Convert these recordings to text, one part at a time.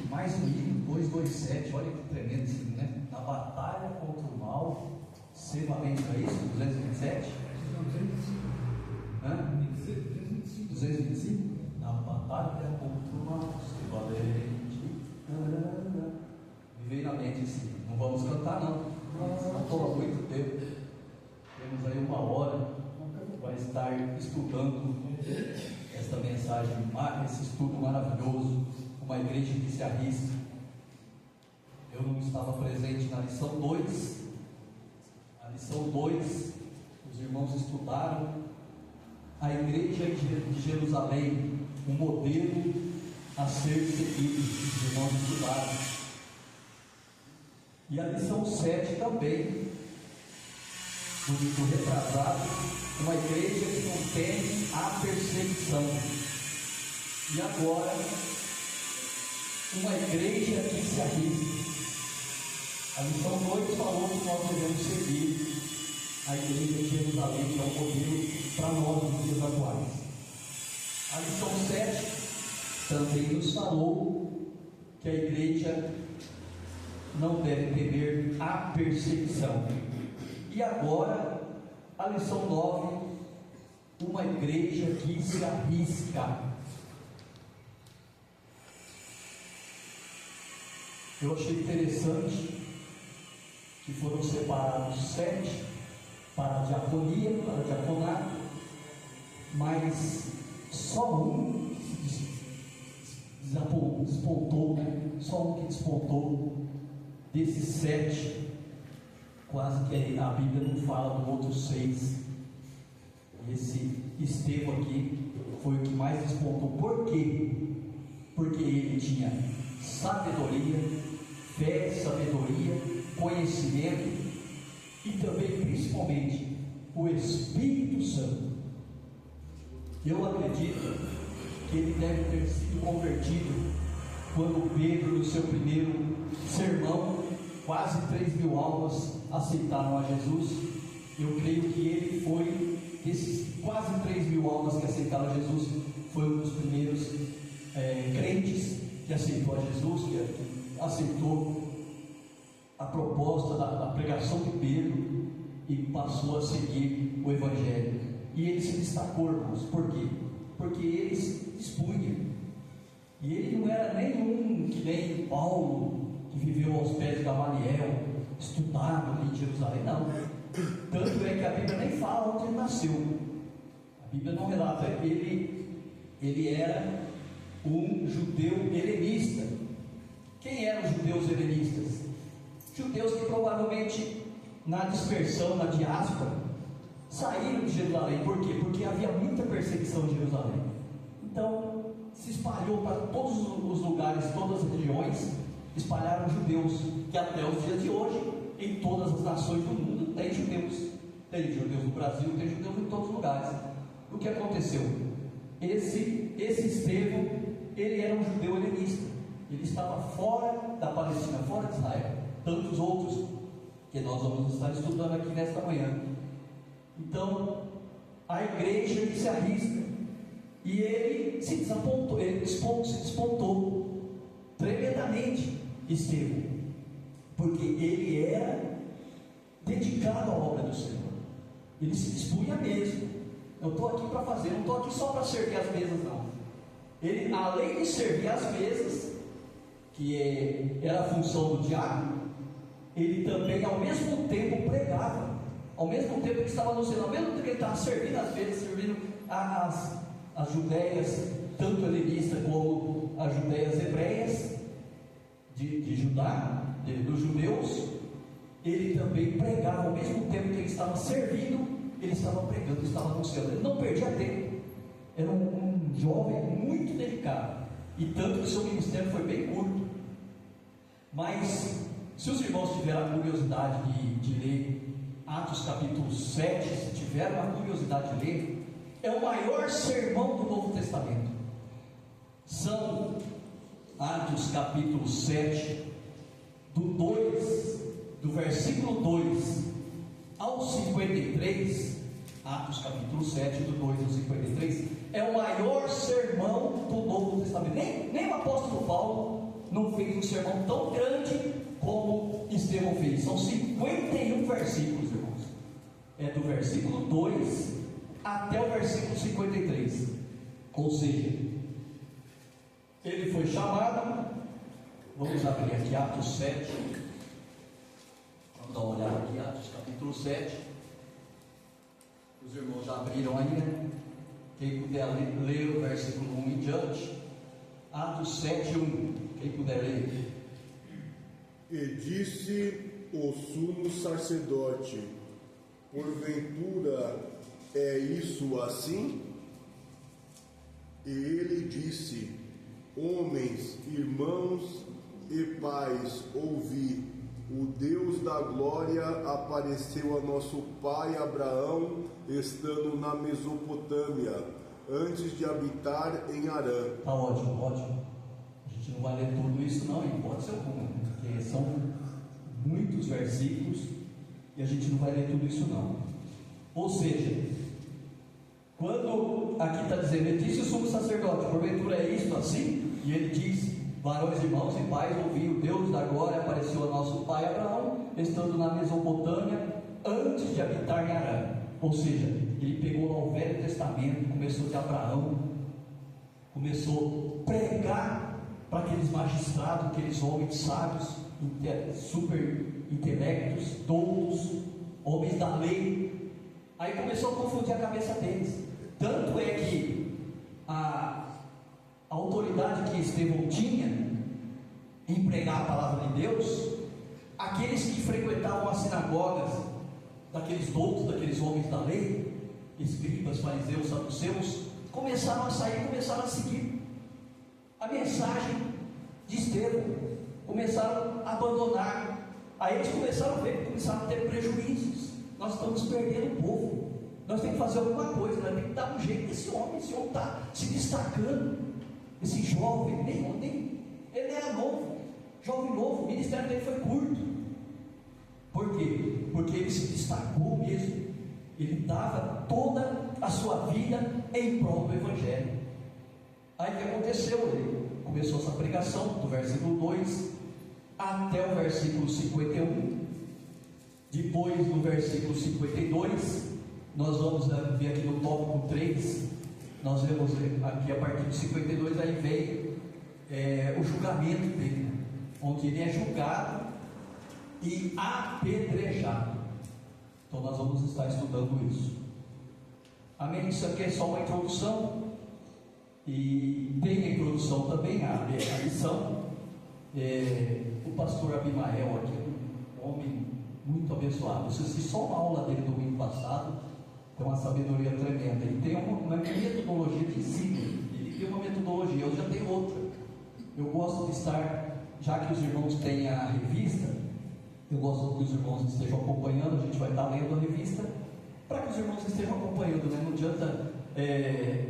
mais um hino, 227, olha que tremendo esse hino, né? Na batalha contra o mal, ser valente, não é isso? 227? Hã? 225? Na batalha contra o mal, ser valente. Me veio na mente assim, não vamos cantar não toma muito tempo. Temos aí 1 hora para estar estudando esta mensagem, esse estudo maravilhoso, uma igreja que se arrisca. Eu não estava presente na lição 2. A lição 2, os irmãos estudaram a igreja de Jerusalém, um modelo a ser seguido. Os irmãos estudaram. E a lição 7 também, do retrasado, uma igreja que não teme a perseguição. E agora, uma igreja que se arrisca. A lição 2 falou que nós devemos seguir a igreja de Jerusalém, que é um modelo para nós nos dias atuais. A lição 7 também nos falou que a igreja não deve temer a perseguição. E agora, a lição 9, uma igreja que se arrisca. Eu achei interessante que foram separados 7 para a diaconia, para o diaconato, mas só um despontou, né? Só um que despontou desses 7. Quase que a Bíblia não fala do outro 6. Esse Estevão aqui foi o que mais despontou. Por quê? Porque ele tinha sabedoria, fé, sabedoria, conhecimento e também, principalmente, o Espírito Santo. Eu acredito que ele deve ter sido convertido quando Pedro, no seu primeiro sermão, quase 3.000 almas aceitaram a Jesus. Eu creio que ele foi, desses quase 3.000 almas que aceitaram a Jesus, foi um dos primeiros crentes que aceitou a Jesus, que aceitou a proposta da pregação de Pedro e passou a seguir o Evangelho. E ele se destacou, irmãos. Por quê? Porque ele se dispunha. E ele não era nenhum que nem Paulo, que viveu aos pés de Gamaliel, estudado ali em Jerusalém. Não. Tanto é que a Bíblia nem fala onde ele nasceu. A Bíblia não relata. Ele era um judeu helenista. Quem eram os judeus helenistas? Judeus que provavelmente na dispersão, na diáspora, saíram de Jerusalém. Por quê? Porque havia muita perseguição em Jerusalém. Então se espalhou para todos os lugares, todas as regiões, espalharam judeus, que até os dias de hoje, em todas as nações do mundo, tem judeus. Tem judeus no Brasil, tem judeus em todos os lugares. O que aconteceu? Esse Estevão, ele era um judeu helenista. Ele estava fora da Palestina, fora de Israel. Tantos outros que nós vamos estar estudando aqui nesta manhã. Então, a igreja que se arrisca. E ele se desapontou, ele se despontou tremendamente, Estevão, porque ele era dedicado à obra do Senhor. Ele se dispunha mesmo. Eu estou aqui para fazer, não estou aqui só para servir as mesas, não. Ele, além de servir as mesas, que era a função do diácono, ele também ao mesmo tempo pregava. Ao mesmo tempo que ele estava no céu, ao mesmo tempo que ele estava servindo as mesas, servindo as judeias, tanto helenistas como as judeias hebreias de Judá, dos judeus, ele também pregava. Ao mesmo tempo que ele estava servindo, ele estava pregando, estava anunciando. Ele não perdia tempo. Era um jovem muito delicado, e tanto que seu ministério foi bem curto. Mas se os irmãos tiveram a curiosidade de ler Atos capítulo 7, se tiveram a curiosidade de ler, é o maior sermão do Novo Testamento. São Atos capítulo 7, do versículo 2 ao 53. Atos capítulo 7, do 2 ao 53, é o maior sermão do Novo Testamento. Nem o apóstolo Paulo não fez um sermão tão grande como Estevão fez. São 51 versículos, irmãos. É do versículo 2 até o versículo 53. Ou seja, ele foi chamado. Vamos abrir aqui Atos 7. Vamos dar uma olhada aqui, Atos capítulo 7. Os irmãos já abriram aí, né? Quem puder ler o versículo 1 em diante. Atos 7, 1. Quem puder ler. E disse o sumo sacerdote: porventura é isso assim? E ele disse: homens, irmãos e pais, ouvi. O Deus da glória apareceu a nosso pai Abraão, estando na Mesopotâmia, antes de habitar em Harã. Está ótimo, ótimo. A gente não vai ler tudo isso não, em hipótese alguma, porque são muitos versículos e a gente não vai ler tudo isso não. Ou seja, quando aqui está dizendo, ele disse o sumo sacerdote, porventura é isto assim? E ele diz: varões, irmãos e pais, ouvi, o Deus da glória apareceu a nosso pai Abraão, estando na Mesopotâmia, antes de habitar em Harã. Ou seja, ele pegou lá o Velho Testamento, começou de Abraão, começou a pregar para aqueles magistrados, aqueles homens sábios, super intelectos, doutos, homens da lei. Aí começou a confundir a cabeça deles. Tanto é que a autoridade que Estevão tinha em pregar a palavra de Deus, aqueles que frequentavam as sinagogas daqueles doutos, daqueles homens da lei, escribas, fariseus, saduceus, começaram a sair, começaram a seguir a mensagem de Estevão, começaram a abandonar. Aí eles começaram a ver, começaram a ter prejuízos. Nós estamos perdendo o povo, nós temos que fazer alguma coisa, nós temos que dar um jeito nesse homem. Esse homem está se destacando. Esse jovem, ele era novo, jovem novo, o ministério dele foi curto. Por quê? Porque ele se destacou mesmo. Ele dava toda a sua vida em prol do Evangelho. Aí o que aconteceu? Ele começou essa pregação do versículo 2 até o versículo 51. Depois do versículo 52, nós vamos ver aqui no tópico 3. Nós vemos aqui a partir de 52, aí vem o julgamento dele, onde ele é julgado e apedrejado. Então nós vamos estar estudando isso. Amém? Isso aqui é só uma introdução, e tem a introdução também, a lição. O pastor Abimael aqui, um homem muito abençoado. Eu assisti só uma aula dele domingo passado. Tem uma sabedoria tremenda. Ele tem uma metodologia de ensino. Ele tem uma metodologia, eu já tenho outra. Eu gosto de estar, já que os irmãos têm a revista, eu gosto que os irmãos estejam acompanhando. A gente vai estar lendo a revista para que os irmãos estejam acompanhando, né? Não adianta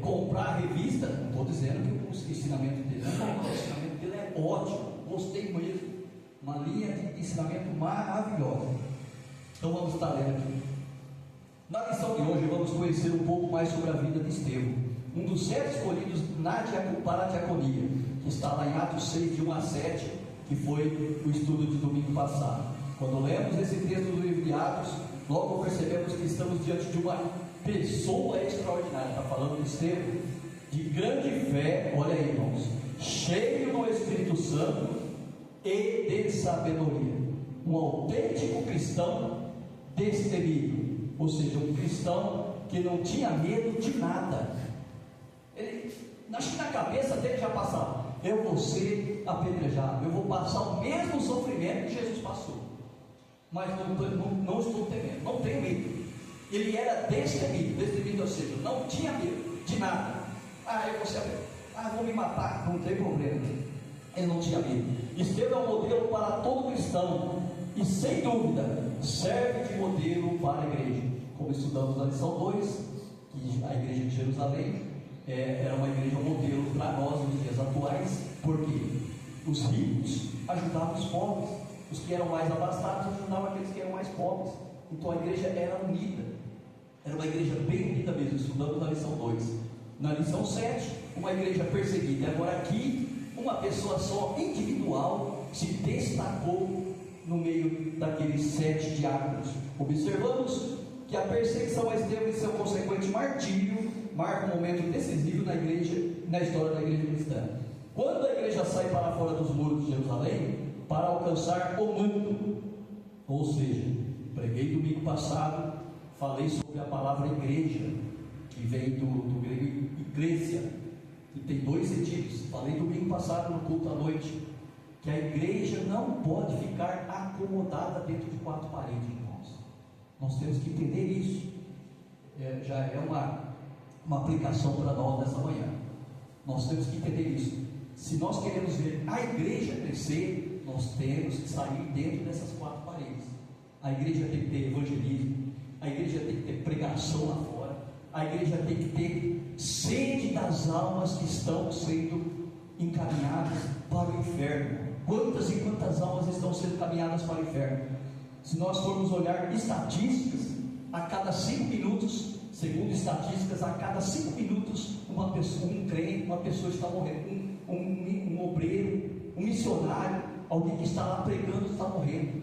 comprar a revista. Não estou dizendo que o ensinamento dele não é bom, o ensinamento dele é ótimo, gostei mesmo, uma linha de ensinamento maravilhosa. Então vamos estar lendo aqui. Na lição de hoje vamos conhecer um pouco mais sobre a vida de Estevão, um dos 7 escolhidos para a diaconia, que está lá em Atos 6, de 1 a 7, que foi o estudo de domingo passado. Quando lemos esse texto do livro de Atos, logo percebemos que estamos diante de uma pessoa extraordinária. Está falando de Estevão, de grande fé, olha aí, irmãos, cheio do Espírito Santo e de sabedoria, um autêntico cristão destemido. Ou seja, um cristão que não tinha medo de nada. Ele, acho que na cabeça dele já passava: eu vou ser apedrejado, eu vou passar o mesmo sofrimento que Jesus passou, mas não estou temendo, não tenho medo. Ele era destemido, ou seja, não tinha medo de nada. Eu vou ser apedrejado, vou me matar, não tem problema. Ele não tinha medo. Estevão é um modelo para todo cristão, e sem dúvida serve de modelo para a igreja. Como estudamos na lição 2, que a igreja de Jerusalém era uma igreja modelo para nós nos dias atuais, porque os ricos ajudavam os pobres, os que eram mais abastados ajudavam aqueles que eram mais pobres. Então a igreja era unida, era uma igreja bem unida mesmo. Estudamos na lição 2. Na lição 7, uma igreja perseguida. E agora aqui, uma pessoa só, individual, se destacou no meio daqueles 7 diáconos. Observamos que a perseguição a Estevão e seu consequente martírio marca um momento decisivo na igreja, na história da igreja cristã. Quando a igreja sai para fora dos muros de Jerusalém para alcançar o manto, ou seja, preguei domingo passado, falei sobre a palavra igreja, que vem do grego igreja, que tem 2 sentidos. Falei domingo passado no culto à noite, que a igreja não pode ficar acomodada dentro de 4 paredes, irmãos. Nós temos que entender isso. Já é uma aplicação para nós nessa manhã. Nós temos que entender isso. Se nós queremos ver a igreja crescer, nós temos que sair dentro dessas 4 paredes. A igreja tem que ter evangelismo, a igreja tem que ter pregação lá fora, a igreja tem que ter sede das almas que estão sendo encaminhadas para o inferno. Quantas e quantas almas estão sendo encaminhadas para o inferno? Se nós formos olhar estatísticas, a cada 5 minutos, segundo estatísticas, a cada 5 minutos, uma pessoa, um crente, uma pessoa está morrendo, um obreiro, um missionário, alguém que está lá pregando está morrendo.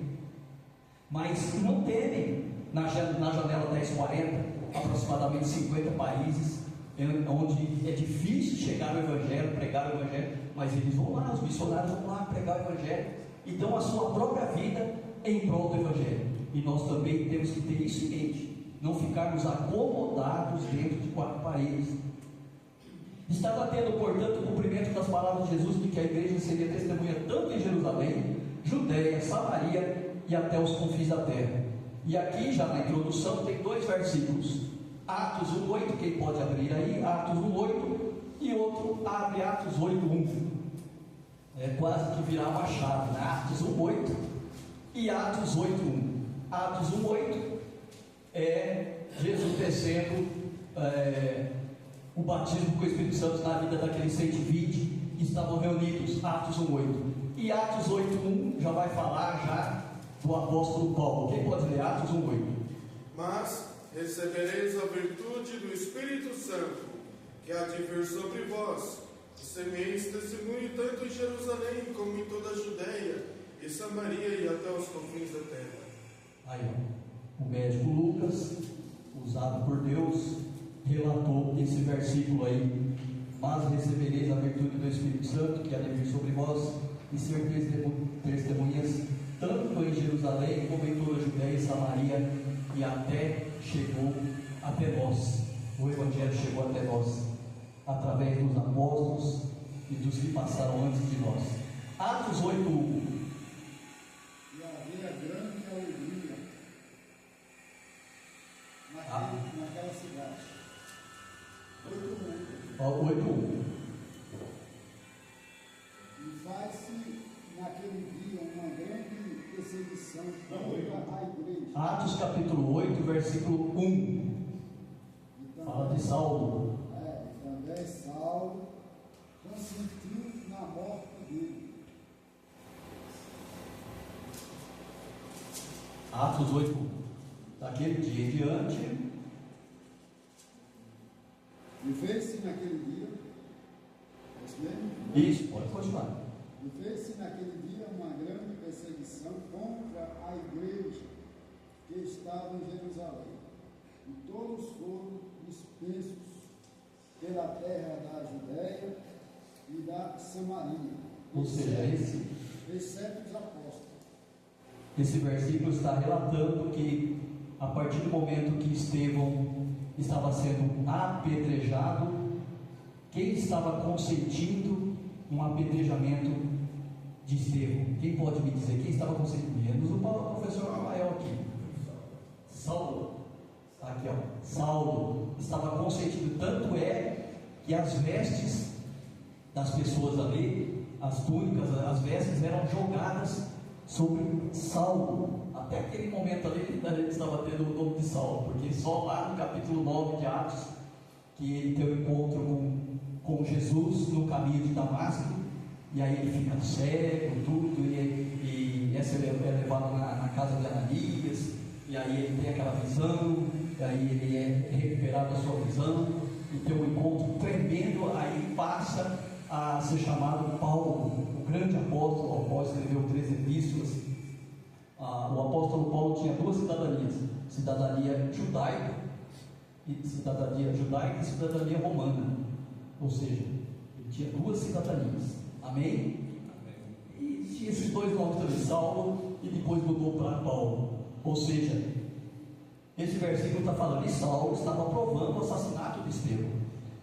Mas não temem, na janela 1040, aproximadamente 50 países, onde é difícil chegar ao Evangelho, pregar o Evangelho, mas eles vão lá, os missionários vão lá pregar o Evangelho, e dão a sua própria vida em prol do Evangelho. E nós também temos que ter isso em mente, não ficarmos acomodados dentro de 4 paredes. Estava tendo, portanto, o cumprimento das palavras de Jesus de que a igreja seria testemunha tanto em Jerusalém, Judeia, Samaria e até os confins da terra. E aqui, já na introdução, tem 2 versículos. Atos 1:8, quem pode abrir aí? Atos 1:8, e outro abre Atos 8:1. É quase que virar uma chave, né? Atos 1:8 e Atos 8:1. Atos 1:8 é Jesus descendo o batismo com o Espírito Santo na vida daqueles 120 que estavam reunidos. Atos 1:8. E Atos 8:1 já vai falar já do apóstolo Paulo. Quem pode ler Atos 1:8? Mas recebereis a virtude do Espírito Santo, que há de vir sobre vós, e semeis testemunho tanto em Jerusalém como em toda a Judéia e Samaria e até os confins da terra. Aí, ó, o médico Lucas, usado por Deus, relatou esse versículo aí. Mas recebereis a virtude do Espírito Santo, que há de vir sobre vós, e ser testemunhas tanto em Jerusalém como em toda a Judéia e Samaria, e até chegou até nós. O Evangelho chegou até nós através dos apóstolos e dos que passaram antes de nós. Atos 8:1. E havia grande alegria naquela cidade. 8:1. E faz-se naquele dia uma grande perseguição contra a igreja. Atos capítulo 8, versículo 1. Fala de Saulo. Também Saulo consentiu na morte dele. Atos 8:1. Daquele dia em diante. E fez-se naquele dia, é isso mesmo? Isso, pode continuar. E fez-se naquele dia uma grande perseguição contra a igreja que estava em Jerusalém. E todos foram dispersos pela terra da Judéia e da Samaria, Ou seja, exceto os apóstolos. esse versículo está relatando que a partir do momento que Estevão estava sendo apedrejado, quem estava consentindo um apedrejamento de Estevão? Quem pode me dizer? Quem estava consentindo? Menos o professor Rafael aqui. Saulo. Aqui, ó. Saulo estava consentindo. Tanto é que as vestes das pessoas ali, as túnicas, as vestes eram jogadas sobre Saulo. Até aquele momento ali a gente estava tendo o nome de Saulo, porque só lá no capítulo 9 de Atos que ele tem um encontro com Jesus no caminho de Damasco, e aí ele fica cego, tudo, e essa é levado na casa de Ananias, e aí ele tem aquela visão, e aí ele é recuperado a sua visão, e tem um encontro tremendo, aí passa a ser chamado Paulo, o grande apóstolo, o qual escreveu 3 epístolas. O apóstolo Paulo tinha 2 cidadanias: cidadania judaica e cidadania romana. Ou seja, ele tinha 2 cidadanias. Amém? E tinha esses 2 nomes também, Saulo, e depois mudou para Paulo. Ou seja, esse versículo está falando que Saulo estava aprovando o assassinato de Estevão.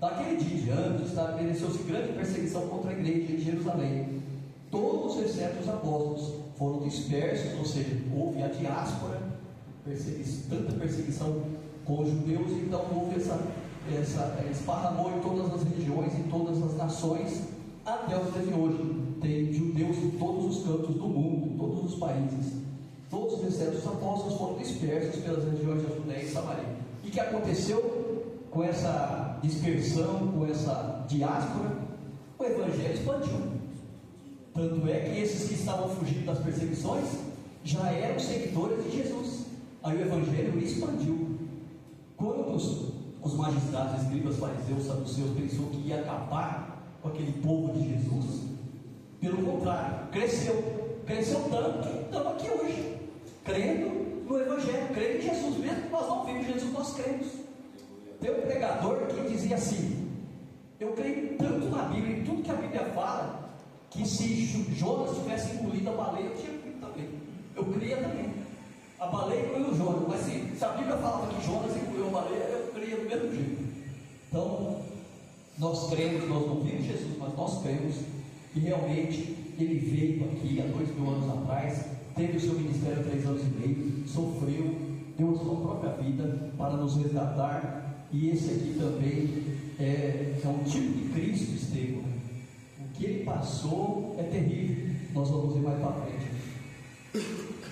Daquele dia em diante, estabeleceu-se grande perseguição contra a igreja de Jerusalém. Todos, exceto os apóstolos, foram dispersos, ou seja, houve a diáspora, tanta perseguição com os judeus, então houve essa esparramou em todas as regiões, em todas as nações, até os dias de hoje. Tem judeus em todos os cantos do mundo, em todos os países. Todos, exceto os apóstolos, foram dispersos pelas regiões da Judéia e Samaria. E o que aconteceu com essa dispersão, com essa diáspora? O evangelho expandiu. Tanto é que esses que estavam fugindo das perseguições já eram seguidores de Jesus. Aí o evangelho expandiu. Quando os magistrados, escribas, fariseus, saduceus pensou que ia acabar com aquele povo de Jesus, pelo contrário, cresceu tanto que estamos aqui hoje, crendo no evangelho, crendo em Jesus. Mesmo que nós não vimos Jesus, nós cremos. Tem um pregador que dizia assim: eu creio tanto na Bíblia, em tudo que a Bíblia fala, que se Jonas tivesse engolido a baleia, eu tinha crido também. Eu cria também. A baleia engoliu o Jonas, mas se a Bíblia falava que Jonas engoliu a baleia, eu cria do mesmo jeito. Então, nós cremos, nós não vimos Jesus, mas nós cremos que realmente ele veio aqui há 2000 anos atrás, teve o seu ministério 3 anos e meio, sofreu, deu a sua própria vida para nos resgatar. E esse aqui também é um tipo de Cristo, Estevão. O que ele passou é terrível. Nós vamos ver mais para frente.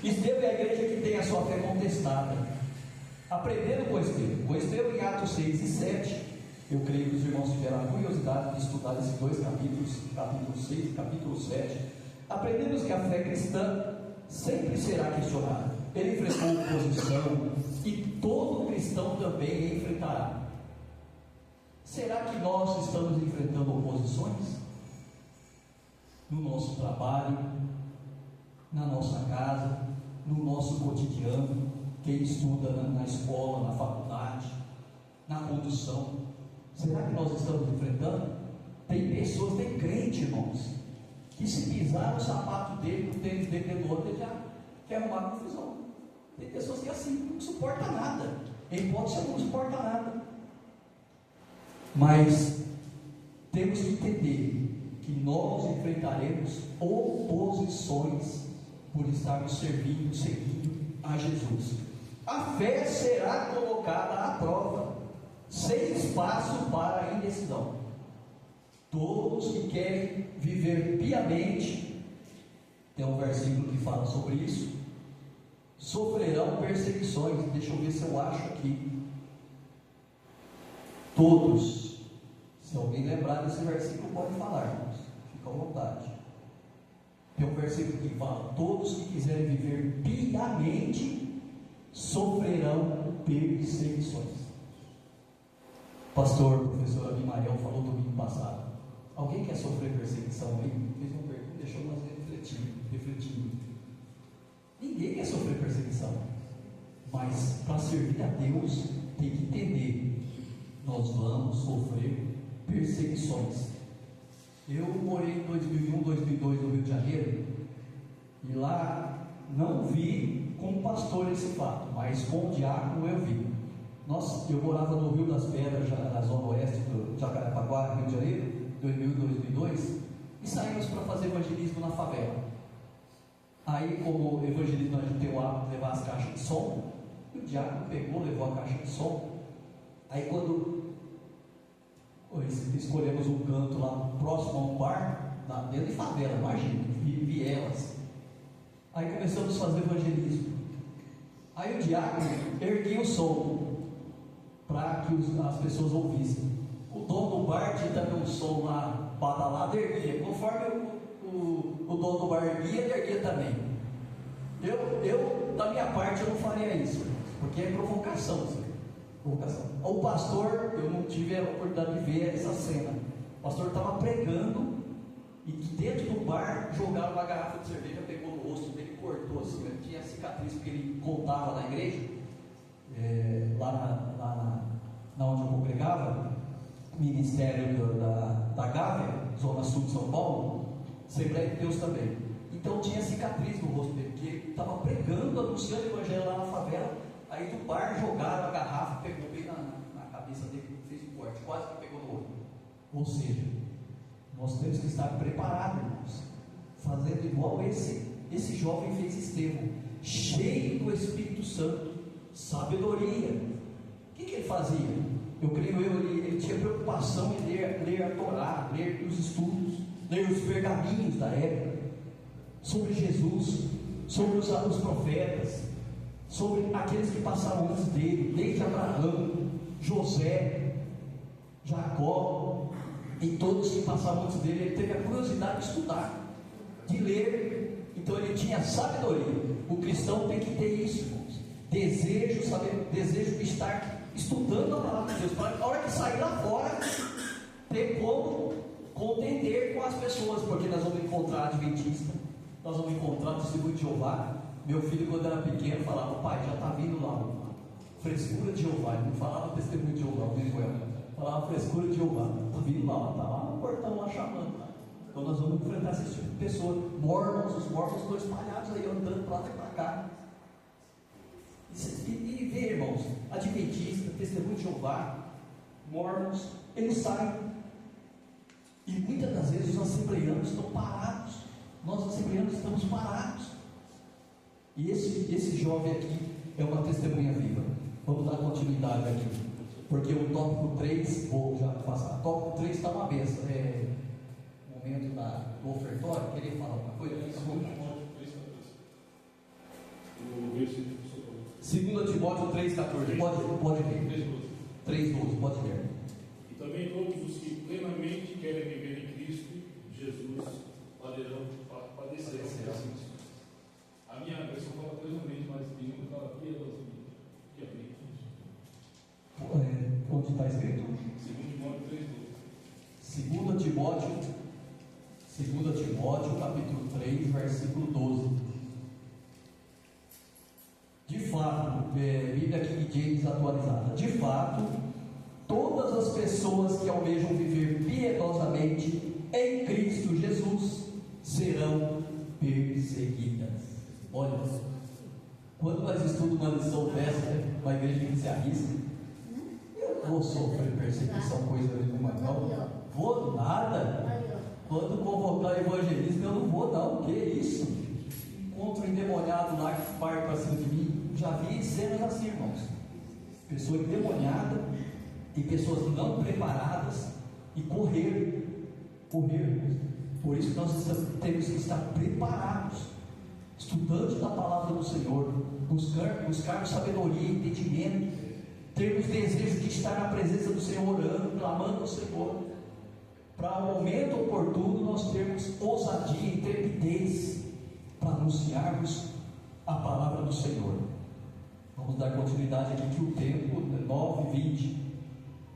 Estevão é a igreja que tem a sua fé contestada. Aprendendo com Estevão, em Atos 6 e 7, eu creio que os irmãos tiveram a curiosidade de estudar esses 2 capítulos, capítulo 6 e capítulo 7. Aprendemos que a fé cristã sempre será questionada. Ele enfrentou oposição e todo cristão também enfrentará. Será que nós estamos enfrentando oposições? No nosso trabalho, na nossa casa, no nosso cotidiano, quem estuda na escola, na faculdade, na condução, será que nós estamos enfrentando? Tem pessoas, tem crente, irmãos, que se pisar no sapato dele, no tênis dele, no outro, ele já quer arrumar confusão. Tem pessoas que assim, não suporta nada, em hipótese não suporta nada. Mas temos que entender que nós enfrentaremos oposições por estarmos seguindo a Jesus. A fé será colocada à prova, sem espaço para a indecisão. Todos que querem viver piamente, tem um versículo que fala sobre isso, sofrerão perseguições. Deixa eu ver se eu acho aqui. Todos. Se alguém lembrar desse versículo, pode falar, irmãos. Fica à vontade. Tem um versículo que fala: todos que quiserem viver piamente sofrerão perseguições. Pastor, professor Abimael falou domingo passado. Alguém quer sofrer perseguição aí? Fez uma pergunta, deixou nós refletindo. Ninguém quer sofrer perseguição, mas para servir a Deus tem que entender: nós vamos sofrer perseguições. Eu morei em 2001, 2002 no Rio de Janeiro, e lá não vi como pastor esse fato, mas como diácono eu vi. Eu morava no Rio das Pedras, na zona oeste do Jacarepaguá, Rio de Janeiro, 2000 e 2002, e saímos para fazer evangelismo na favela. Aí, como evangelismo, a gente tem o hábito de levar as caixas de som, o diácono pegou, levou a caixa de som. Aí, quando escolhemos um canto lá próximo a um bar, dentro de favela, imagina, vielas. Aí começamos a fazer evangelismo. Aí o diácono erguia o som para que as pessoas ouvissem. O dono do bar tinha também um som lá badalado, erguia. Conforme o dono do bar erguia, ele erguia também. Eu, da minha parte, eu não faria isso, porque é provocação. O pastor, eu não tive a oportunidade de ver essa cena, O pastor estava pregando e dentro do bar jogaram uma garrafa de cerveja, pegou no rosto dele, cortou assim, ele tinha cicatriz porque ele contava na igreja, lá na onde eu congregava, ministério da Gávea, zona sul de São Paulo, Assembleia de Deus também. Então tinha cicatriz no rosto dele, porque ele estava pregando, anunciando o evangelho lá na favela. Aí do bar jogaram a garrafa, pegou bem na cabeça dele, fez um corte, quase que pegou no olho. Ou seja, nós temos que estar preparados, irmãos, fazendo igual esse jovem fez Estevão, cheio do Espírito Santo, sabedoria. O que ele fazia? Eu creio ele tinha preocupação em ler a Torá, ler os estudos, ler os pergaminhos da época, sobre Jesus, sobre os profetas, sobre aqueles que passaram antes dele, desde Abraão, José, Jacó, e todos que passaram antes dele. Ele teve a curiosidade de estudar, de ler. Então ele tinha sabedoria. O cristão tem que ter isso, irmãos. Desejo de estar estudando a palavra de Deus, para a hora que sair lá fora, ter como contender com as pessoas, porque nós vamos encontrar adventista, nós vamos encontrar testemunho de Jeová. Meu filho, quando era pequeno, falava: pai, já está vindo lá, frescura de Jeová. Ele não falava testemunho de Jeová, falava frescura de Jeová, está vindo lá, está lá no portão, lá chamando. Então nós vamos enfrentar esse tipo de pessoa. Os mormons estão espalhados aí, andando para lá e para cá. E vê, irmãos, adventista, testemunho de Jeová, mormons, eles saem, e muitas das vezes os assembleianos estão parados. Nós assembleianos estamos parados. E esse jovem aqui é uma testemunha viva. Vamos dar continuidade aqui, porque o tópico 3, vou já passar. O tópico 3 está uma benção. Momento do ofertório. Queria falar uma coisa? 2 Timóteo 3,14. Pode ler. 3,12. Pode ler. E também todos os que plenamente querem viver em Cristo Jesus padecerão. A minha versão fala plenamente, mas tem um que fala piedosamente. Que é bem. Onde está escrito? 2 Timóteo capítulo 3, versículo 12. De fato, Bíblia King James atualizada. De fato, todas as pessoas que almejam viver piedosamente em Cristo Jesus serão perseguidas. Olha, quando nós estudamos uma lição dessa, uma igreja que se arrisca, eu vou sofrer perseguição, coisa nenhuma, não. Vou nada. Quando convocar evangelismo, eu não vou dar. O que é isso? Encontro endemoniado lá que parte para cima de mim. Já vi cenas assim, irmãos. Pessoa endemoniada e pessoas não preparadas e correr. Por isso nós temos que estar preparados, estudantes da palavra do Senhor, buscarmos sabedoria, entendimento, termos desejo de estar na presença do Senhor, orando, clamando ao Senhor, para o momento oportuno nós termos ousadia e intrepidez para anunciarmos a palavra do Senhor. Vamos dar continuidade aqui, que o tempo é 9h20,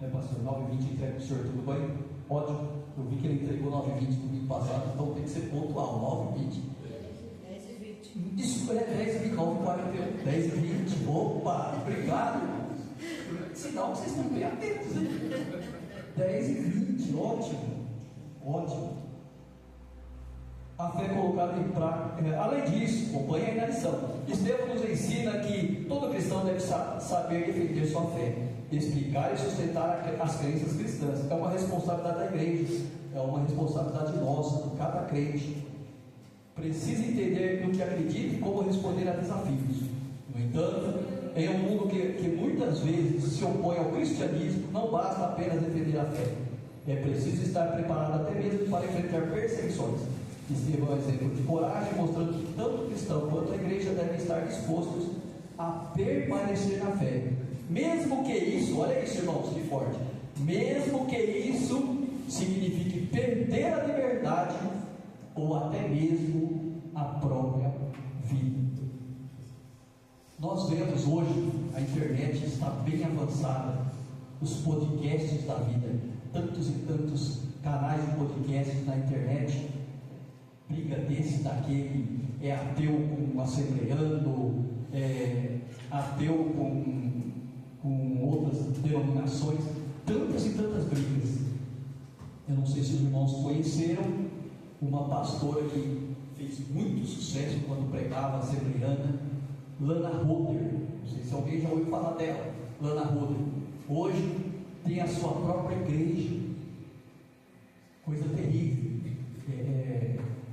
né, pastor? 9h20, entrega para o senhor, tudo bem? Pode. Eu vi que ele entregou 9h20 no domingo passado, então tem que ser pontual. 9h20. 10h20. Isso é 10h20, 9h41, 10h20. Opa, obrigado, irmãos. Sinal que vocês estão bem atentos, hein? 10h20, ótimo. A fé colocada em prática. Além disso, acompanhe aí na lição. Estevão nos ensina que todo cristão deve saber defender sua fé, explicar e sustentar as crenças cristãs. É uma responsabilidade da igreja, é uma responsabilidade nossa, de cada crente. Precisa entender no que acredita e como responder a desafios. No entanto, em um mundo que muitas vezes se opõe ao cristianismo, não basta apenas defender a fé. É preciso estar preparado até mesmo para enfrentar perseguições. Estevão é um exemplo de coragem, mostrando que tanto o cristão quanto a igreja devem estar dispostos a permanecer na fé. Mesmo que isso, olha isso, irmãos, que forte. Mesmo que isso signifique perder a liberdade ou até mesmo a própria vida. Nós vemos hoje, a internet está bem avançada, os podcasts da vida. tantos e tantos canais de podcast na internet, briga desse, daquele, é ateu com assembleando, é ateu com outras denominações, tantas e tantas brigas. Eu não sei se os irmãos conheceram uma pastora que fez muito sucesso quando pregava assembleana, Lana Roder. Não sei se alguém já ouviu falar dela. Lana Roder hoje tem a sua própria igreja, coisa terrível.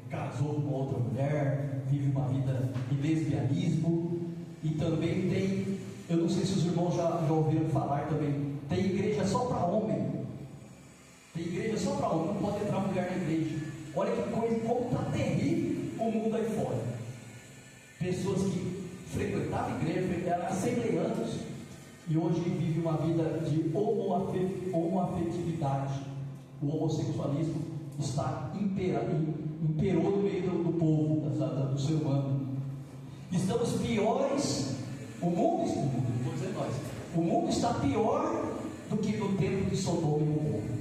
Casou com outra mulher, vive uma vida de lesbianismo, e também tem, eu não sei se os irmãos já ouviram falar também, tem igreja só para homem. Tem igreja só para homem, não pode entrar mulher na igreja. Olha que coisa, como está terrível o mundo aí fora. Pessoas que frequentavam a igreja, eram assembleanos, e hoje vivem uma vida de homoafetividade. O homossexualismo imperou no meio do povo, do ser humano. Estamos piores, o mundo está pior do que no tempo de Sodoma e Gomorra.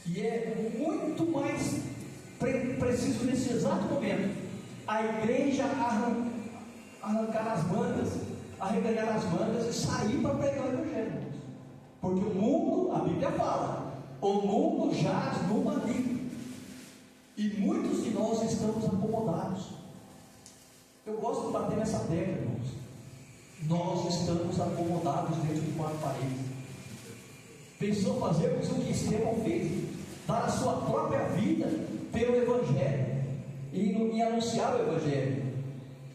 E é muito mais preciso nesse exato momento a igreja arrancar as mangas, arreganhar as mangas e sair para pregar o evangelho. Porque o mundo, a Bíblia fala, o mundo jaz no maligno, e muitos de nós estamos acomodados. Eu gosto de bater nessa tecla, irmãos. Nós estamos acomodados dentro de quatro paredes. Pensou fazermos o que Estevão fez, dar a sua própria vida pelo Evangelho e anunciar o Evangelho.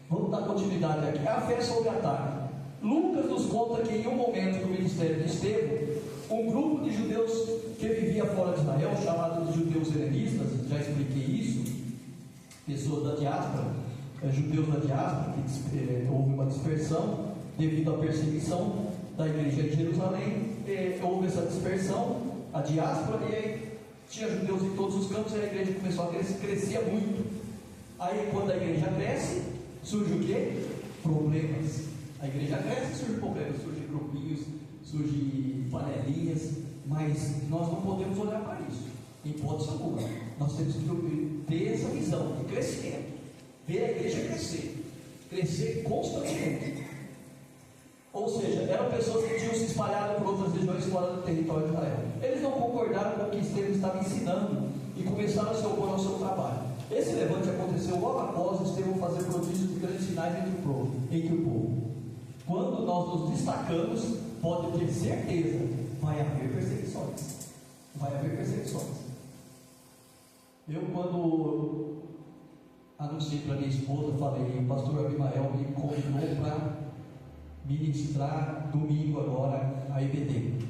Vamos dar continuidade aqui. A fé sobre ataque. Lucas nos conta que em um momento do ministério de Estevão, um grupo de judeus que vivia fora de Israel, chamado de judeus helenistas, já expliquei isso, pessoas da diáspora, judeus da diáspora, que houve uma dispersão devido à perseguição da igreja de Jerusalém, houve essa dispersão, a diáspora, e aí tinha judeus em todos os campos, e a igreja começou a crescer muito. Aí quando a igreja cresce, surge o quê? Problemas. A igreja cresce, surge problemas, surgem grupinhos, surgem panelinhas, mas nós não podemos olhar para isso, em hipótese alguma. Nós temos que ter essa visão de crescimento, ver a igreja crescer constantemente. Ou seja, eram pessoas que tinham se espalhado por outras regiões fora do território de Israel. Eles não concordaram com o que Estevão estava ensinando e começaram a se opor ao seu trabalho. Esse levante aconteceu logo após Estevão fazer prodígios de grandes sinais entre o povo. Quando nós nos destacamos, pode ter certeza, vai haver perseguições. Vai haver perseguições. Eu, quando anunciei para minha esposa, falei, o pastor Abimael me convidou para ministrar domingo agora a EBD.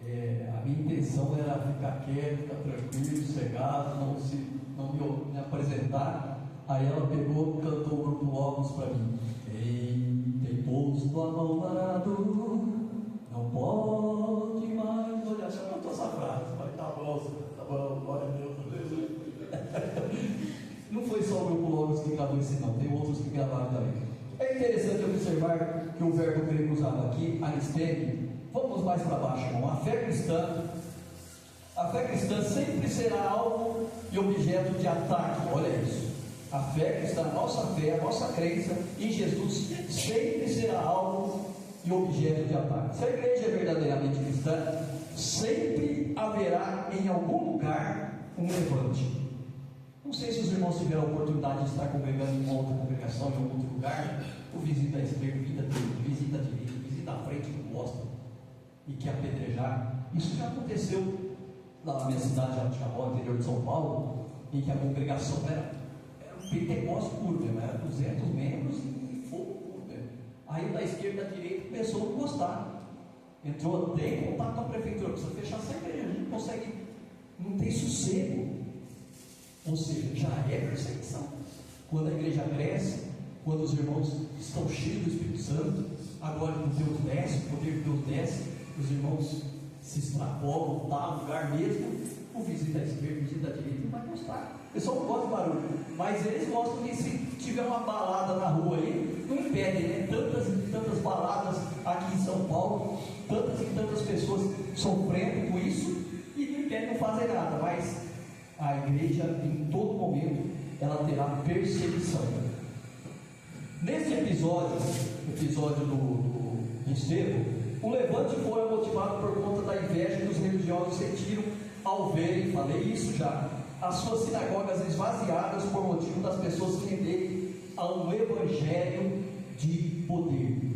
A minha intenção era ficar quieto, ficar tranquilo, sossegado, não me apresentar. Aí ela pegou, cantou o grupo Logos para mim. Tem posto a mão parado, não pode mais olhar. Já cantou essa frase, mas tá bom, glória a Deus. Não foi só o grupo Logos que gravou esse não, tem outros que gravaram também. É interessante observar que o verbo grego usado aqui, aristeme, vamos mais para baixo, irmão. A fé cristã sempre será alvo e objeto de ataque. Olha isso. A fé cristã, a nossa fé, a nossa crença em Jesus sempre será alvo e objeto de ataque. Se a igreja é verdadeiramente cristã, sempre haverá em algum lugar um levante. Não sei se os irmãos tiveram a oportunidade de estar congregando em uma outra congregação, em algum outro lugar, o visita à esquerda, visita à direita, visita à frente, que não gosta e quer apedrejar. Isso já aconteceu lá na minha cidade, Jabuticabal, interior de São Paulo, em que a congregação era um pentecostes puro mesmo, era 200 membros e fogo puro mesmo. Aí da esquerda e da direita começou a não gostar. Entrou até em contato com a prefeitura, precisa fechar essa igreja, a gente não consegue, não tem sossego. Ou seja, já é perseguição. Quando a igreja cresce, quando os irmãos estão cheios do Espírito Santo, a glória de Deus desce, o poder de Deus desce, os irmãos se extrapolam, dá lugar mesmo, o vizinho da esquerda, o vizinho da direita não vai gostar. O pessoal não gosta de barulho, mas eles gostam que se tiver uma balada na rua aí, não impede, né? Tantas baladas aqui em São Paulo, tantas e tantas pessoas sofrendo com isso e não fazem nada, mas a igreja, em todo momento, ela terá perseguição. Nesse episódio do Estevão, o levante foi motivado por conta da inveja que os religiosos sentiram ao verem, falei isso já, as suas sinagogas esvaziadas por motivo das pessoas renderem a um evangelho de poder.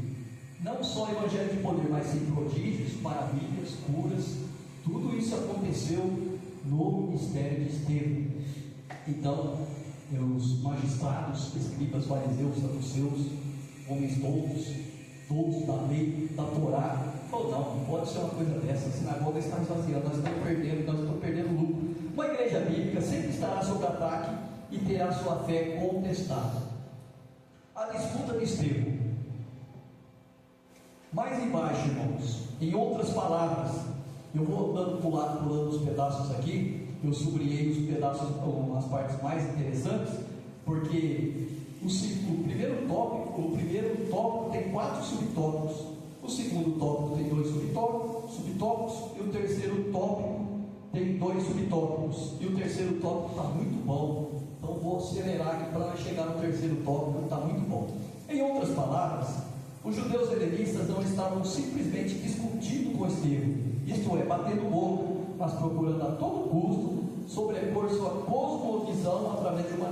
Não só evangelho de poder, mas sim prodígios, maravilhas, curas. Tudo isso aconteceu no ministério de Estevão. Então, os magistrados, escribas, fariseus, saduceus, homens todos da lei, da Torá, falaram: não pode ser uma coisa dessa, a sinagoga está esvaziando, nós estamos perdendo lucro. Uma igreja bíblica sempre estará sob ataque e terá sua fé contestada. A disputa de Estevão. Mais embaixo, irmãos, em outras palavras, eu vou pulando os pedaços aqui, eu sublinhei os pedaços, as partes mais interessantes, porque o primeiro tópico tem 4 subtópicos, o segundo tópico tem 2 subtópicos, e o terceiro tópico tem 2 subtópicos, e o terceiro tópico está muito bom, então vou acelerar aqui para chegar no terceiro tópico, está muito bom. Em outras palavras, os judeus helenistas não estavam simplesmente discutindo com Estevão, isto é, batendo boca, mas procurando a todo custo sobrepor sua cosmovisão através de uma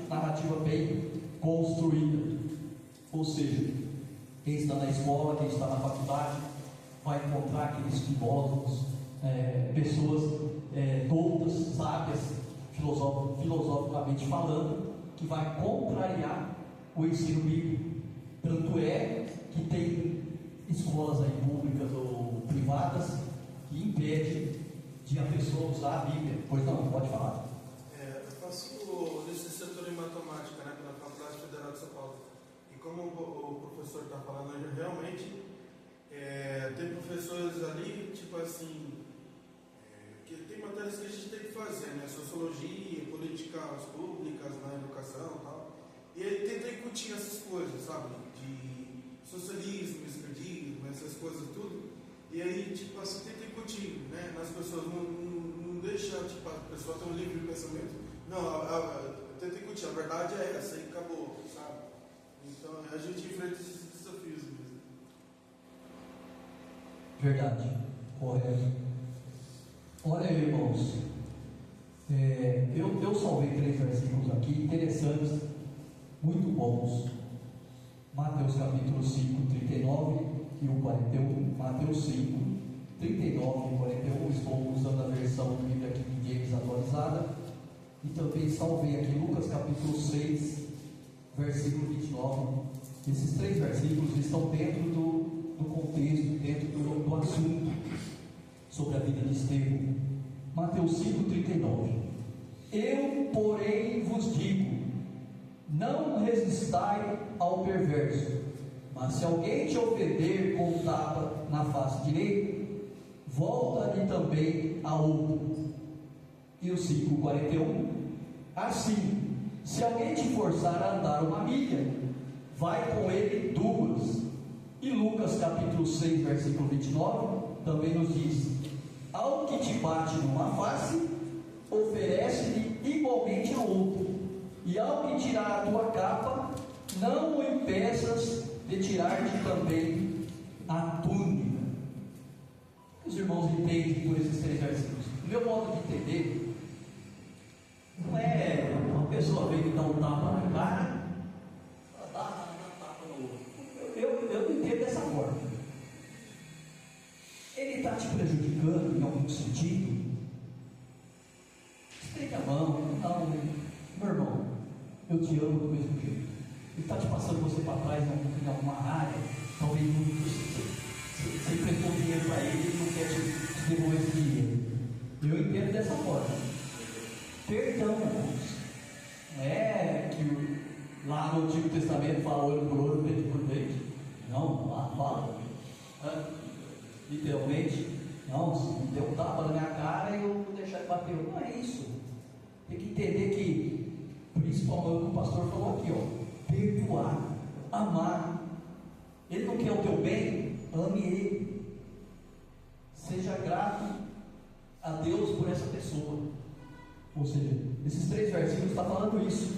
narrativa bem construída. Ou seja, quem está na escola, quem está na faculdade, vai encontrar aqueles filósofos, pessoas doutas, sábias, filosoficamente falando, que vai contrariar o ensino bíblico. Tanto é que tem escolas aí públicas ou privadas que impedem de a pessoa usar a Bíblia. Pois não, pode falar. Eu faço licenciatura em matemática, né, pela Faculdade Federal de São Paulo. E como o professor está falando, realmente tem professores ali, tipo assim, que tem matérias que a gente tem que fazer, né? Sociologia, políticas públicas na educação e tal. E ele tenta incutir essas coisas, sabe? De socialismo, esquerdismo, essas coisas tudo. E aí, tipo assim, tenta incutir, né? Nas pessoas, não deixa, tipo, a pessoa ter um livre pensamento. Não, tenta incutir, a verdade é essa e acabou, sabe? Então, a gente enfrenta esses desafios mesmo. Verdade, correto. Olha aí, irmãos, eu salvei 3 versículos aqui, interessantes, muito bons. Mateus capítulo 5, 39 e o 41. Mateus 5, 39 e 41. Estou usando a versão Bíblia King James atualizada. E também salvei aqui Lucas capítulo 6, versículo 29. Esses 3 versículos estão dentro do contexto, dentro do assunto sobre a vida de Estevão. Mateus 5, 39. Eu, porém, vos digo: não resistai ao perverso, mas se alguém te ofender com um tapa na face direita, volta-lhe também a outra. E o 5:41. Assim, se alguém te forçar a andar 1 milha, vai com ele 2. E Lucas capítulo 6, versículo 29, também nos diz: ao que te bate numa face, oferece-lhe igualmente a outra. E ao que tirar a tua capa, não o impeças de tirar-te também a túnica. Os irmãos entendem por esses 3 versículos. O meu modo de entender não é uma pessoa vem me dar um tapa na cara, dá tapa no outro. Eu não entendo dessa forma. Ele está te prejudicando em algum sentido? Estende a mão. Não, meu irmão, eu te amo do mesmo jeito. Ele está te passando você para trás em alguma área, talvez você emprestou dinheiro para ele e não quer te devolver esse dinheiro. Eu entendo dessa forma. Perdão, irmãos. Não é que lá no Antigo Testamento fala olho por olho, dente por dente. Não, lá fala. Literalmente, não, se me der um tapa na minha cara, eu vou deixar ele bater. Não é isso. Tem que entender que, principalmente o que o pastor falou aqui, perdoar, amar. Ele não quer o teu bem, ame ele. Ou seja, esses 3 versículos estão falando isso.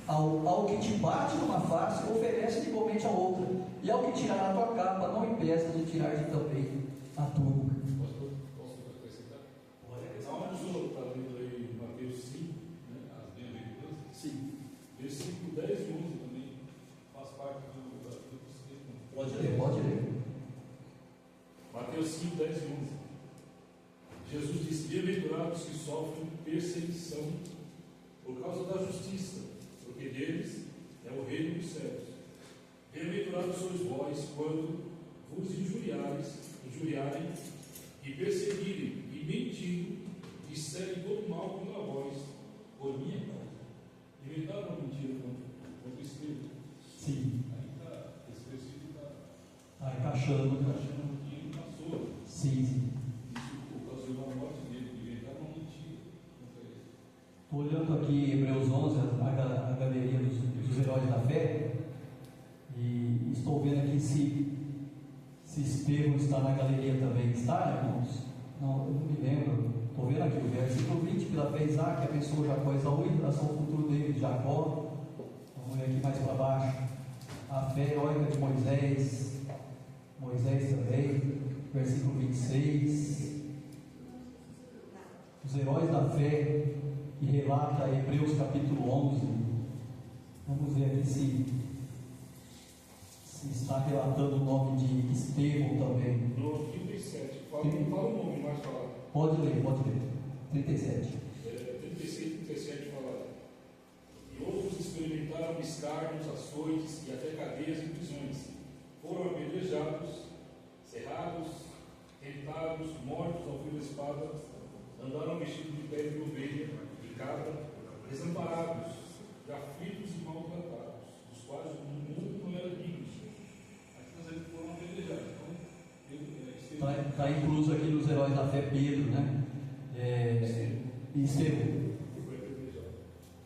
Ao que te bate numa face, oferece igualmente a outra, e ao que tirar a tua capa, não impeça de tirar-te também a túnica. Posso acrescentar? Há um senhor está lendo aí Mateus 5, né, as bem-aventuranças. Sim. Versículo 10 e 11 também faz parte do texto. Pode ler. Mateus 5, 10 e 11. Jesus disse: bem-aventurados que sofrem perseguição por causa da justiça, porque deles é o reino dos céus. Bem-aventurados sois vós quando vos injuriarem e perseguirem e mentirem, disserem todo mal contra vós por minha causa. Inventaram uma mentira contra o Espírito. Sim. Aí está, esse versículo está Encaixando. um pouquinho na sua. Sim. Isso ocasionou a morte dele. Inventaram uma mentira contra ele. Estou olhando aqui Hebreus 11, a galeria dos heróis da fé, e estou vendo aqui se Estevão está na galeria também. Está, irmãos? Não, eu não me lembro. Estou vendo aqui o versículo 20: pela fé Isaac abençoou Jacó e Esaú, e traçou o futuro dele, Jacó. Vamos ver aqui mais para baixo. A fé heróica de Moisés também, versículo 26. Os heróis da fé, que relata Hebreus capítulo 11. Vamos ver aqui se está relatando o nome de Estevão também. No 37, fala o nome mais falado. Pode ler. 37. 36 e 37 fala: e outros experimentaram escárnios, açoites e até cadeias e prisões. Foram apedrejados, cerrados, tentados, mortos ao fio da espada, andaram vestidos de pele de ovelha e cabra, desamparados, aflitos e maltratados, dos quais o mundo não era digno. Aqui foram apedrejados. Está incluso aqui nos heróis da fé Pedro, né? E Estevão.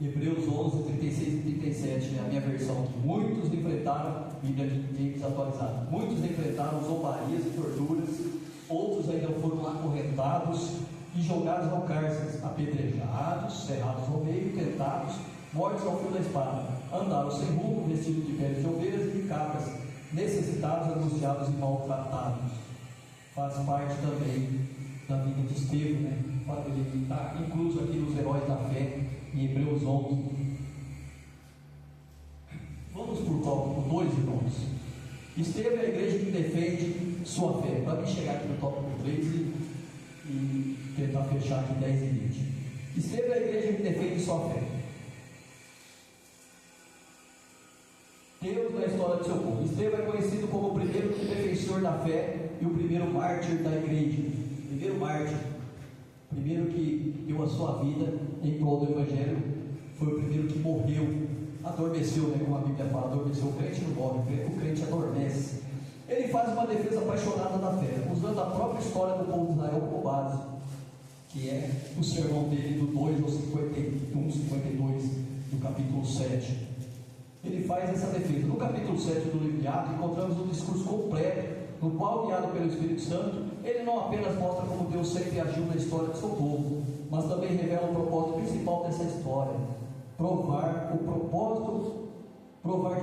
Hebreus 11, 36 e 37 é a minha versão aqui. Muitos enfrentaram, Bíblia de desatualizada, muitos enfrentaram zombarias e torturas, outros ainda foram acorrentados e jogados ao cárcere, apedrejados, cerrados ao meio, tentados, mortos ao fio da espada, andaram sem rumo, vestidos de peles de ovelhas e de cabras, necessitados, angustiados e maltratados. Faz parte também da vida de Estevão, né? Ele está incluso aqui nos heróis da fé, em Hebreus 11. Vamos por tópico 2, irmãos. Estevão é a igreja que defende sua fé. Para mim chegar aqui no tópico 3 e tentar fechar aqui 10 e 20. Estevão é a igreja que defende sua fé. Deus na história do seu povo. Estevão é conhecido como o primeiro defensor da fé e o primeiro mártir da igreja. Primeiro mártir. Primeiro que deu a sua vida em prol do Evangelho, foi o primeiro que morreu, adormeceu, né, como a Bíblia fala, adormeceu. O crente não morre, o crente adormece. Ele faz uma defesa apaixonada da fé, usando a própria história do povo de Israel como base, que é o sermão dele do 2 ao 51, 52, do capítulo 7. Ele faz essa defesa. No capítulo 7 do livro de Atos, encontramos um discurso completo, no qual, guiado pelo Espírito Santo, ele não apenas mostra como Deus sempre agiu na história do seu povo, mas também revela o propósito principal dessa história: provar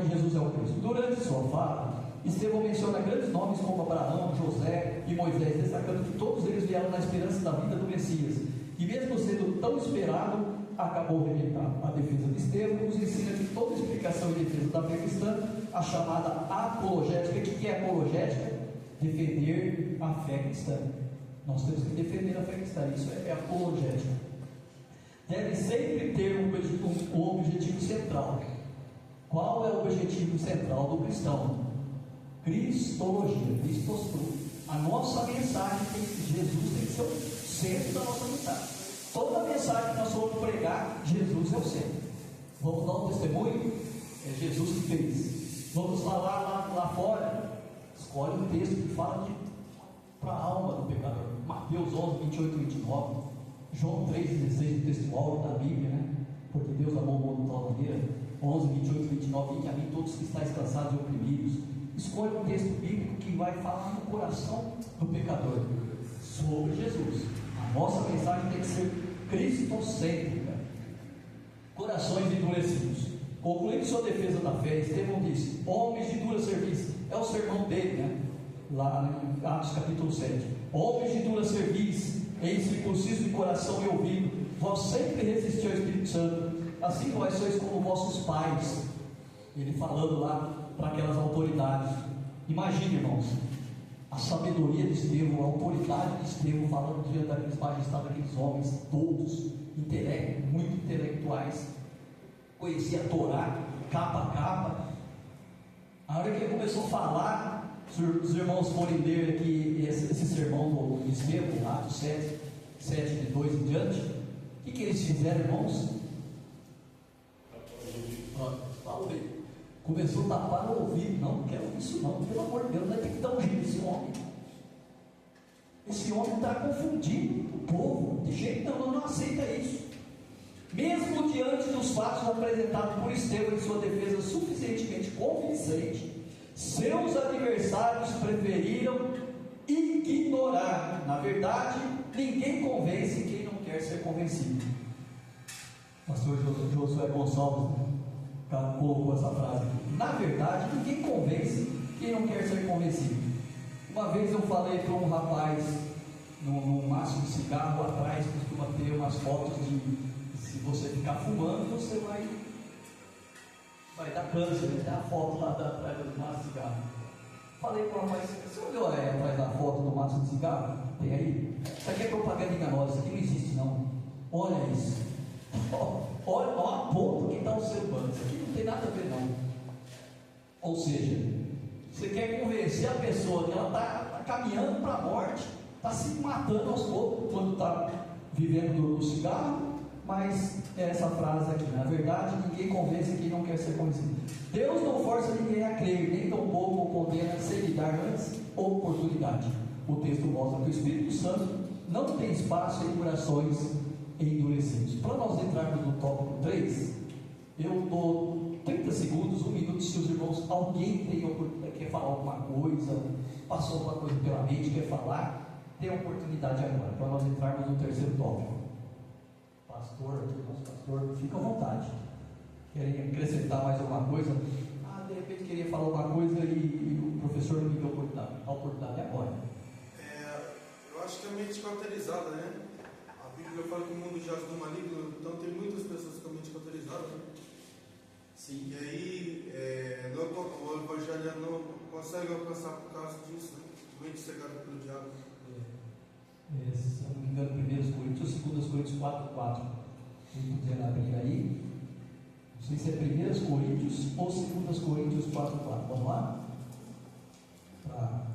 que Jesus é o Cristo. Durante sua fala, Estevão menciona grandes nomes como Abraão, José e Moisés, destacando que todos eles vieram na esperança da vida do Messias, e mesmo sendo tão esperado, acabou rejeitado. A defesa de Estevão nos ensina que toda explicação e defesa da fé cristã, a chamada apologética. O que é apologética? Defender a fé cristã. Nós temos que defender a fé cristã. Isso é apologética. Deve sempre ter um objetivo central. Qual é o objetivo central do cristão? Cristologia, Cristostru. A nossa mensagem tem que, Jesus tem que ser o centro da nossa mensagem. Toda mensagem que nós vamos pregar, Jesus é o centro. Vamos dar um testemunho? É Jesus que fez. Vamos falar lá fora. Escolhe um texto que fala para a alma do pecador. Mateus 11, 28 e 29. João 3, 16, o textual da Bíblia, né? Porque Deus amou o mundo de tal maneira. 11, 28 e 29. Vinde a mim todos que estáis cansados e oprimidos. Escolhe um texto bíblico que vai falar no coração do pecador sobre Jesus. A nossa mensagem tem que ser cristocêntrica. corações endurecidos. Concluindo sua defesa da fé, Estevão disse: homens de dura serviço, é o sermão dele, né? Lá em Atos capítulo 7. Homens de dura serviço, incircuncisos de coração e ouvido, vós sempre resistir ao Espírito Santo, assim vós sois como vossos pais. Ele falando lá para aquelas autoridades. Imagine, irmãos, a sabedoria de Estevão, a autoridade de Estevão, falando diante daqueles magistrados, daqueles homens, todos muito intelectuais, conhecia a Torá, capa a capa. A hora que ele começou a falar, se os irmãos forem ler aqui esse sermão do Estevão, Atos 7, de 2 em diante, o que eles fizeram, irmãos? Fala aí. Começou a tapar o ouvido. Não quero isso não, pelo amor de Deus, vai ter que dar um jeito nesse homem. Esse homem está confundindo o povo, de jeito nenhum, não aceita isso. Mesmo diante dos fatos apresentados por Estevão em sua defesa suficientemente convincente, seus adversários preferiram ignorar. Na verdade, ninguém convence quem não quer ser convencido. Pastor Josué Gonçalves colocou essa frase aqui. Na verdade, ninguém convence quem não quer ser convencido. Uma vez eu falei para um rapaz no maço de cigarro atrás, costuma ter umas fotos de se você ficar fumando, você vai dar câncer, né? Tem a foto lá atrás do maço de cigarro. Falei para o rapaz: você olhou aí atrás da foto do maço de cigarro? Tem aí? Isso aqui é propaganda enganosa, isso aqui não existe não. Olha isso. Olha a ponto que está observando. Isso aqui não tem nada a ver não. Ou seja, você quer convencer a pessoa que ela está caminhando para a morte, está se matando aos poucos quando está vivendo do cigarro. Mas é essa frase aqui: na verdade, ninguém convence quem não quer ser convencido. Deus não força ninguém a crer, nem tampouco o condena sem lhe dar antes oportunidade. O texto mostra que o Espírito Santo não tem espaço em corações endurecidos. Para nós entrarmos no tópico 3, eu dou 30 segundos, 1 minuto, se os irmãos, alguém tem oportunidade, quer falar alguma coisa, passou alguma coisa pela mente, quer falar, tem a oportunidade agora, para nós entrarmos no terceiro tópico. Pastor, fica à vontade. Querem acrescentar mais alguma coisa? De repente queria falar alguma coisa e o professor não me deu a oportunidade agora. Eu acho que a mente cauterizada, né? A Bíblia fala que o mundo jaz no maligno, então tem muitas pessoas com a mente cauterizada, né? Sim. E aí, o evangelho não consegue alcançar por causa disso, né? Mente cegada pelo diabo. Se eu não me engano, 1 Coríntios ou 2 Coríntios 4:4. Quem puder abrir aí, não sei se é 1 Coríntios ou 2 Coríntios 4:4. Vamos lá? Para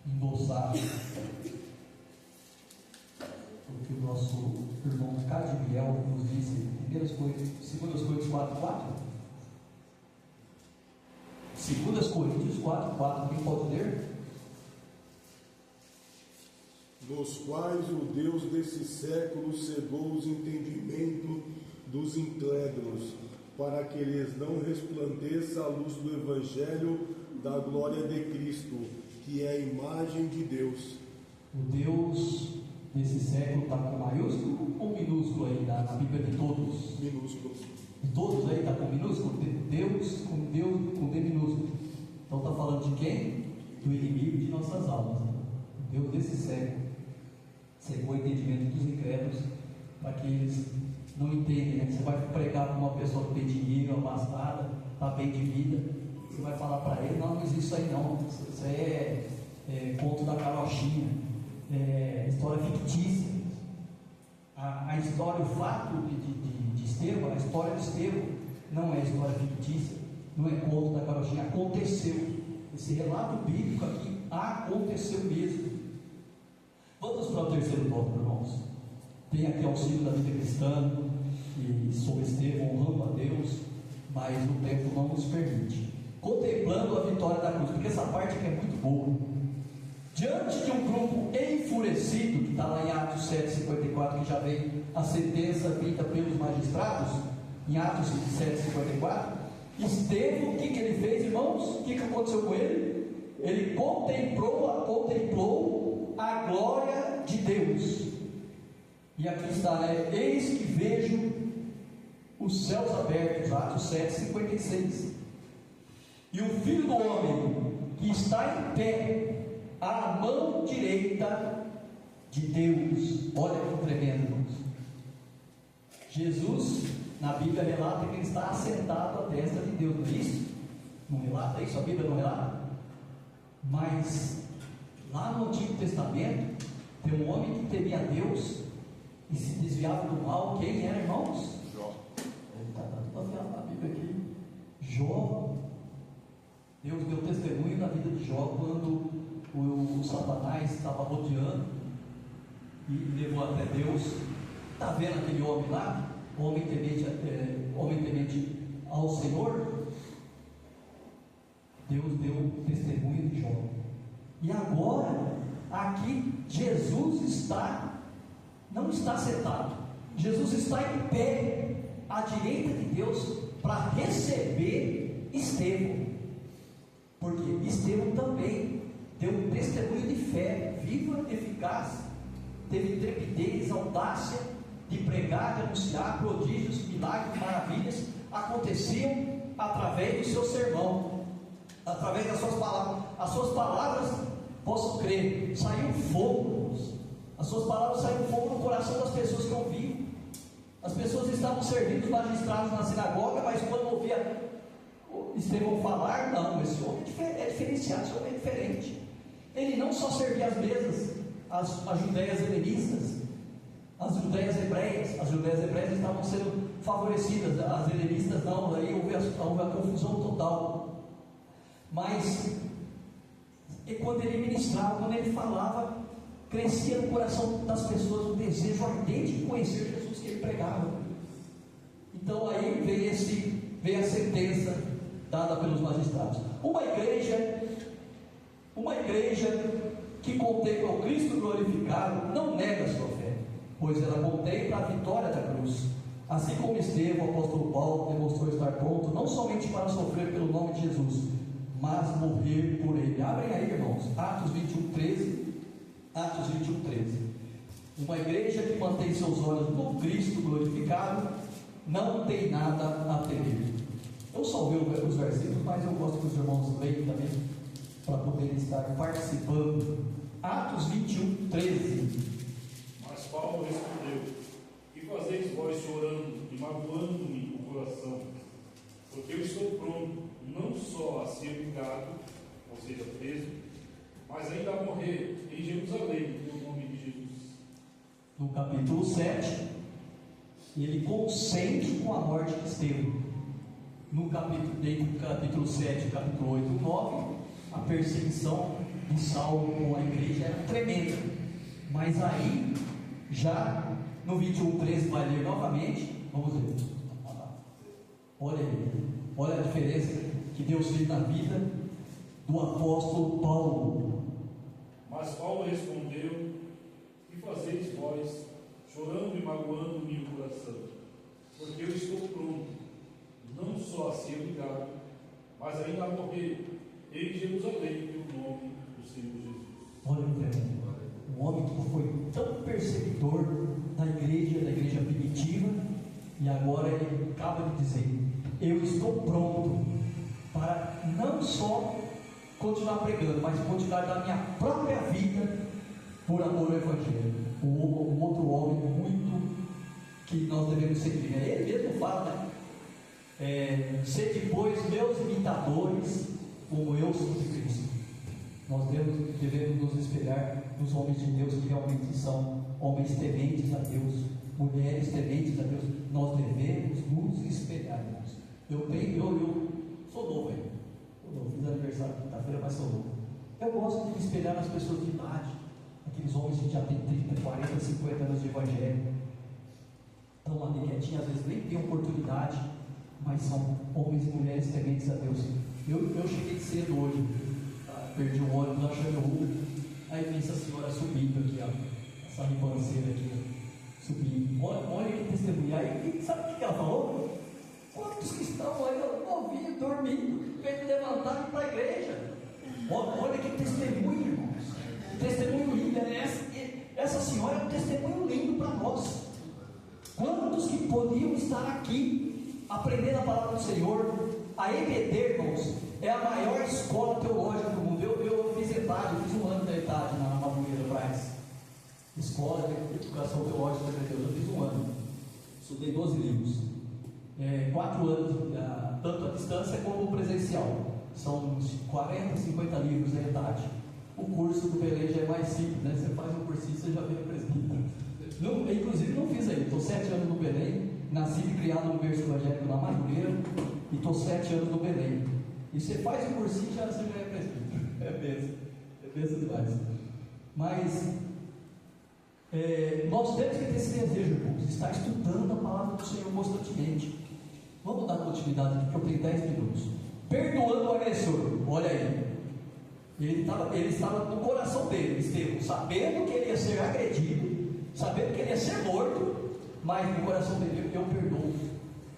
endossar o que o nosso irmão Cadmiel nos disse. 2 Coríntios 4:4. 2 Coríntios 4:4. Quem pode ler? Nos quais o Deus desse século cegou os entendimentos dos incrédulos, para que lhes não resplandeça a luz do Evangelho da glória de Cristo, que é a imagem de Deus. O Deus desse século está com maiúsculo ou minúsculo aí na Bíblia de todos? Minúsculo. De todos aí está com minúsculo? Deus com D minúsculo. Então está falando de quem? Do inimigo de nossas almas. O Deus desse século cegou o entendimento dos incrédulos, para que eles não entendem, né? Você vai pregar para uma pessoa que tem dinheiro, abastada, está bem de vida, você vai falar para ele: não existe isso aí não, isso aí é conto da carochinha, história fictícia. A história, o fato de Estevão, a história de Estevão não é história fictícia, não é conto da carochinha, aconteceu. Esse relato bíblico aqui aconteceu mesmo. Vamos para o terceiro tópico, irmãos. Tem aqui auxílio da vida cristã e sobre Estevão, honrando a Deus, mas o tempo não nos permite. Contemplando a vitória da cruz, porque essa parte aqui é muito boa. Diante de um grupo enfurecido, que está lá em Atos 7,54, que já vem a sentença feita pelos magistrados, em Atos 7,54, Estevão, o que ele fez, irmãos? O que aconteceu com ele? Ele contemplou a glória de Deus. E aqui está, eis que vejo o os céus abertos, Atos 7:56. E o Filho do Homem que está em pé à mão direita de Deus. Olha que tremendo, irmãos. Jesus, na Bíblia, relata que ele está assentado à destra de Deus, não é isso? Não relata isso? A Bíblia não relata? Mas lá no Antigo Testamento tem um homem que temia a Deus e se desviava do mal. Quem era, irmãos? Jó. Está tudo afiado na Bíblia aqui. Jó. Deus deu testemunho na vida de Jó quando o Satanás estava rodeando e levou até Deus. Está vendo aquele homem lá? Homem temente ao Senhor? Deus deu testemunho de Jó. E agora, aqui, Jesus não está sentado, Jesus está em pé, à direita de Deus, para receber Estevão. Porque Estevão também deu um testemunho de fé, viva, eficaz, teve intrepidez, audácia de pregar, de anunciar prodígios, milagres, maravilhas, aconteciam através do seu sermão, através das suas palavras. As suas palavras, posso crer, saiu fogo, as suas palavras saíram fogo no coração das pessoas que ouviam. As pessoas estavam servindo os magistrados na sinagoga, mas quando ouvia Estevão falar, não, esse homem é diferenciado, esse homem é diferente. Ele não só servia as mesas, as judeias helenistas, as judeias hebreias estavam sendo favorecidas, as helenistas não, aí houve a confusão total. Mas quando ele ministrava, quando ele falava, crescia no coração das pessoas um desejo ardente de conhecer Jesus que ele pregava. Então aí veio a sentença dada pelos magistrados. Uma igreja que contempla o Cristo glorificado não nega a sua fé, pois ela contempla a vitória da cruz, assim como Estevão, o apóstolo Paulo, demonstrou estar pronto não somente para sofrer pelo nome de Jesus, mas morrer por ele. Abrem aí, irmãos, Atos 21:13. Atos 21:13. Uma igreja que mantém seus olhos no Cristo glorificado não tem nada a temer. Eu salvei os versículos, mas eu gosto que os irmãos leiam também, para poderem estar participando. Atos 21:13. Mas Paulo respondeu: que fazeis vós chorando e magoando-me o coração? Porque eu estou pronto, não só a ser ligado, ou seja, preso, mas ainda a morrer em Jerusalém, pelo nome de Jesus. No capítulo 7, ele consente com a morte de Estevão. Dentro do capítulo 7, capítulo 8 e 9, a perseguição de Saulo com a igreja era tremenda. Mas aí, já no 21:13, vai ler novamente. Vamos ver. Olha aí, olha a diferença que Deus fez na vida do apóstolo Paulo. Mas Paulo respondeu: que fazeis vós chorando e magoando-me o coração? Porque eu estou pronto, não só a ser ligado, mas ainda a morrer em Jerusalém pelo nome do Senhor Jesus. Olha o tremendo. Um homem que foi tão perseguidor da igreja primitiva, e agora ele acaba de dizer: eu estou pronto para não só continuar pregando, mas continuar da minha própria vida por amor ao Evangelho. Um outro homem muito que nós devemos seguir. Ele mesmo fala, né? Sede, pois, meus imitadores, como eu sou de Cristo. Nós devemos nos espelhar nos homens de Deus que realmente são homens tementes a Deus, mulheres tementes a Deus. Nós devemos nos espelhar, irmãos. Eu sou novo ainda. Eu fiz aniversário quinta-feira, mas sou novo. Eu gosto de me espelhar nas pessoas de idade, aqueles homens que já têm 30, 40, 50 anos de evangelho. Estão ali quietinhos, às vezes nem têm oportunidade, mas são homens e mulheres tementes a Deus. Eu cheguei cedo hoje, perdi um ônibus, achando ruim. Aí vi essa senhora subindo aqui, ó, essa ribanceira aqui, subindo. Olha que testemunha. Aí sabe o que ela falou? Quantos que estão aí novinhos, dormindo, para levantar e ir para a igreja? Olha que testemunho, irmãos. Testemunho lindo, né? Essa senhora é um testemunho lindo para nós. Quantos que podiam estar aqui aprendendo a palavra do Senhor. A EBD, irmãos, é a maior escola teológica do mundo. Eu fiz ETAD, eu fiz um ano da ETAD na Madureira, Braz. Escola de Educação Teológica de Deus, eu fiz um ano. Estudei 12 livros. 4 anos, tanto a distância como presencial. São uns 40, 50 livros da ETAD. O curso do Belém já é mais simples, né? Você faz um cursinho e você já vira presbítero. Inclusive não fiz aí, estou 7 anos no Belém, nasci e criado no berço evangélico na Madureira, e estou 7 anos no Belém. E você faz um cursinho e você já é presbítero. É bênção demais. Mas nós temos que ter esse desejo, irmãos, estar estudando a palavra do Senhor constantemente. Vamos dar continuidade aqui, porque eu tenho 10 minutos. Perdoando o agressor, olha aí. Ele estava no coração dele, Estevão, sabendo que ele ia ser agredido, sabendo que ele ia ser morto, mas no coração dele, eu perdoo.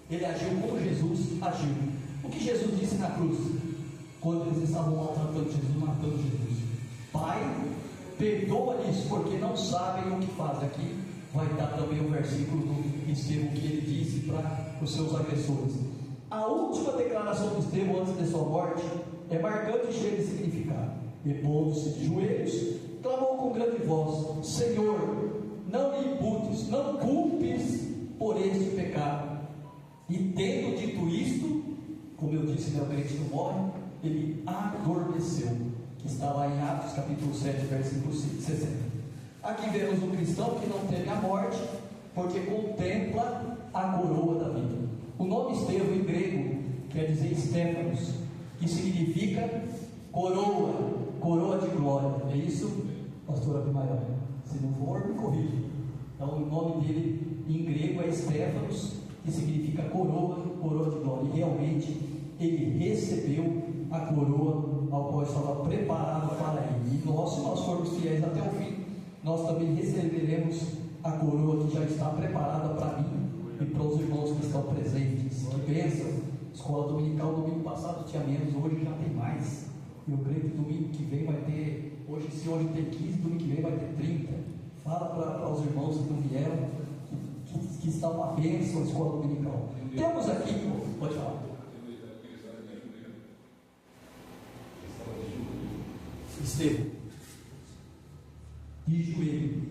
Ele agiu como Jesus agiu. O que Jesus disse na cruz, quando eles estavam maltratando Jesus, matando Jesus? Pai, perdoa-lhes, porque não sabem o que fazem. Aqui vai dar também um versículo do Estevão que ele disse para os seus agressores. A última declaração de Estevão antes de sua morte é marcante e cheia de significado. E pondo-se de joelhos, clamou com grande voz: Senhor, não me imputes, não culpes por este pecado. E tendo dito isto, como eu disse, meu crente não morre, ele adormeceu. Que está lá em Atos capítulo 7, versículo 60. Aqui vemos um cristão que não teme a morte, porque contempla a coroa da vida. O nome Estevão em grego quer dizer Stéfanos, que significa coroa de glória. É isso, pastor Abimael? Se não for, me corrija. Então o nome dele em grego é Stéfanos, que significa coroa de glória. E realmente ele recebeu a coroa ao qual estava preparado para ele. E nós, se nós formos fiéis até o fim, nós também receberemos a coroa que já está preparada para mim e para os irmãos que estão presentes. Que bênção! Escola dominical, domingo passado tinha menos, hoje já tem mais. E eu creio que domingo que vem vai ter, se hoje tem 15, domingo que vem vai ter 30. Fala para os irmãos que não vieram, que está uma bênção a escola dominical. Temos aqui, pode falar. Estevão, de joelho.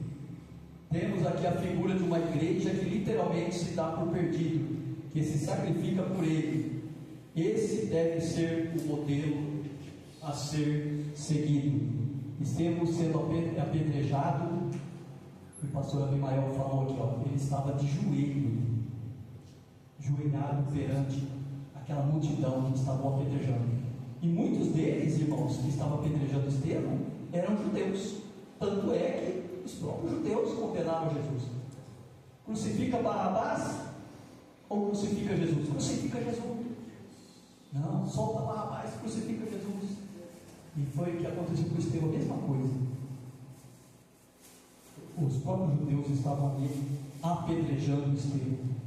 Temos aqui a figura de uma igreja que literalmente se dá por perdido, que se sacrifica por ele. Esse deve ser o modelo a ser seguido. Estevão sendo apedrejado, o pastor Abimael falou aqui, ele estava de joelhado perante aquela multidão que estavam apedrejando. E muitos deles, irmãos, que estavam apedrejando Estevão, eram judeus. Tanto é que os próprios judeus condenaram Jesus. Crucifica Barrabás ou crucifica Jesus? Crucifica Jesus. Não, solta Barrabás, crucifica Jesus. E foi o que aconteceu com Estevão, a mesma coisa. Os próprios judeus estavam ali apedrejando Estevão.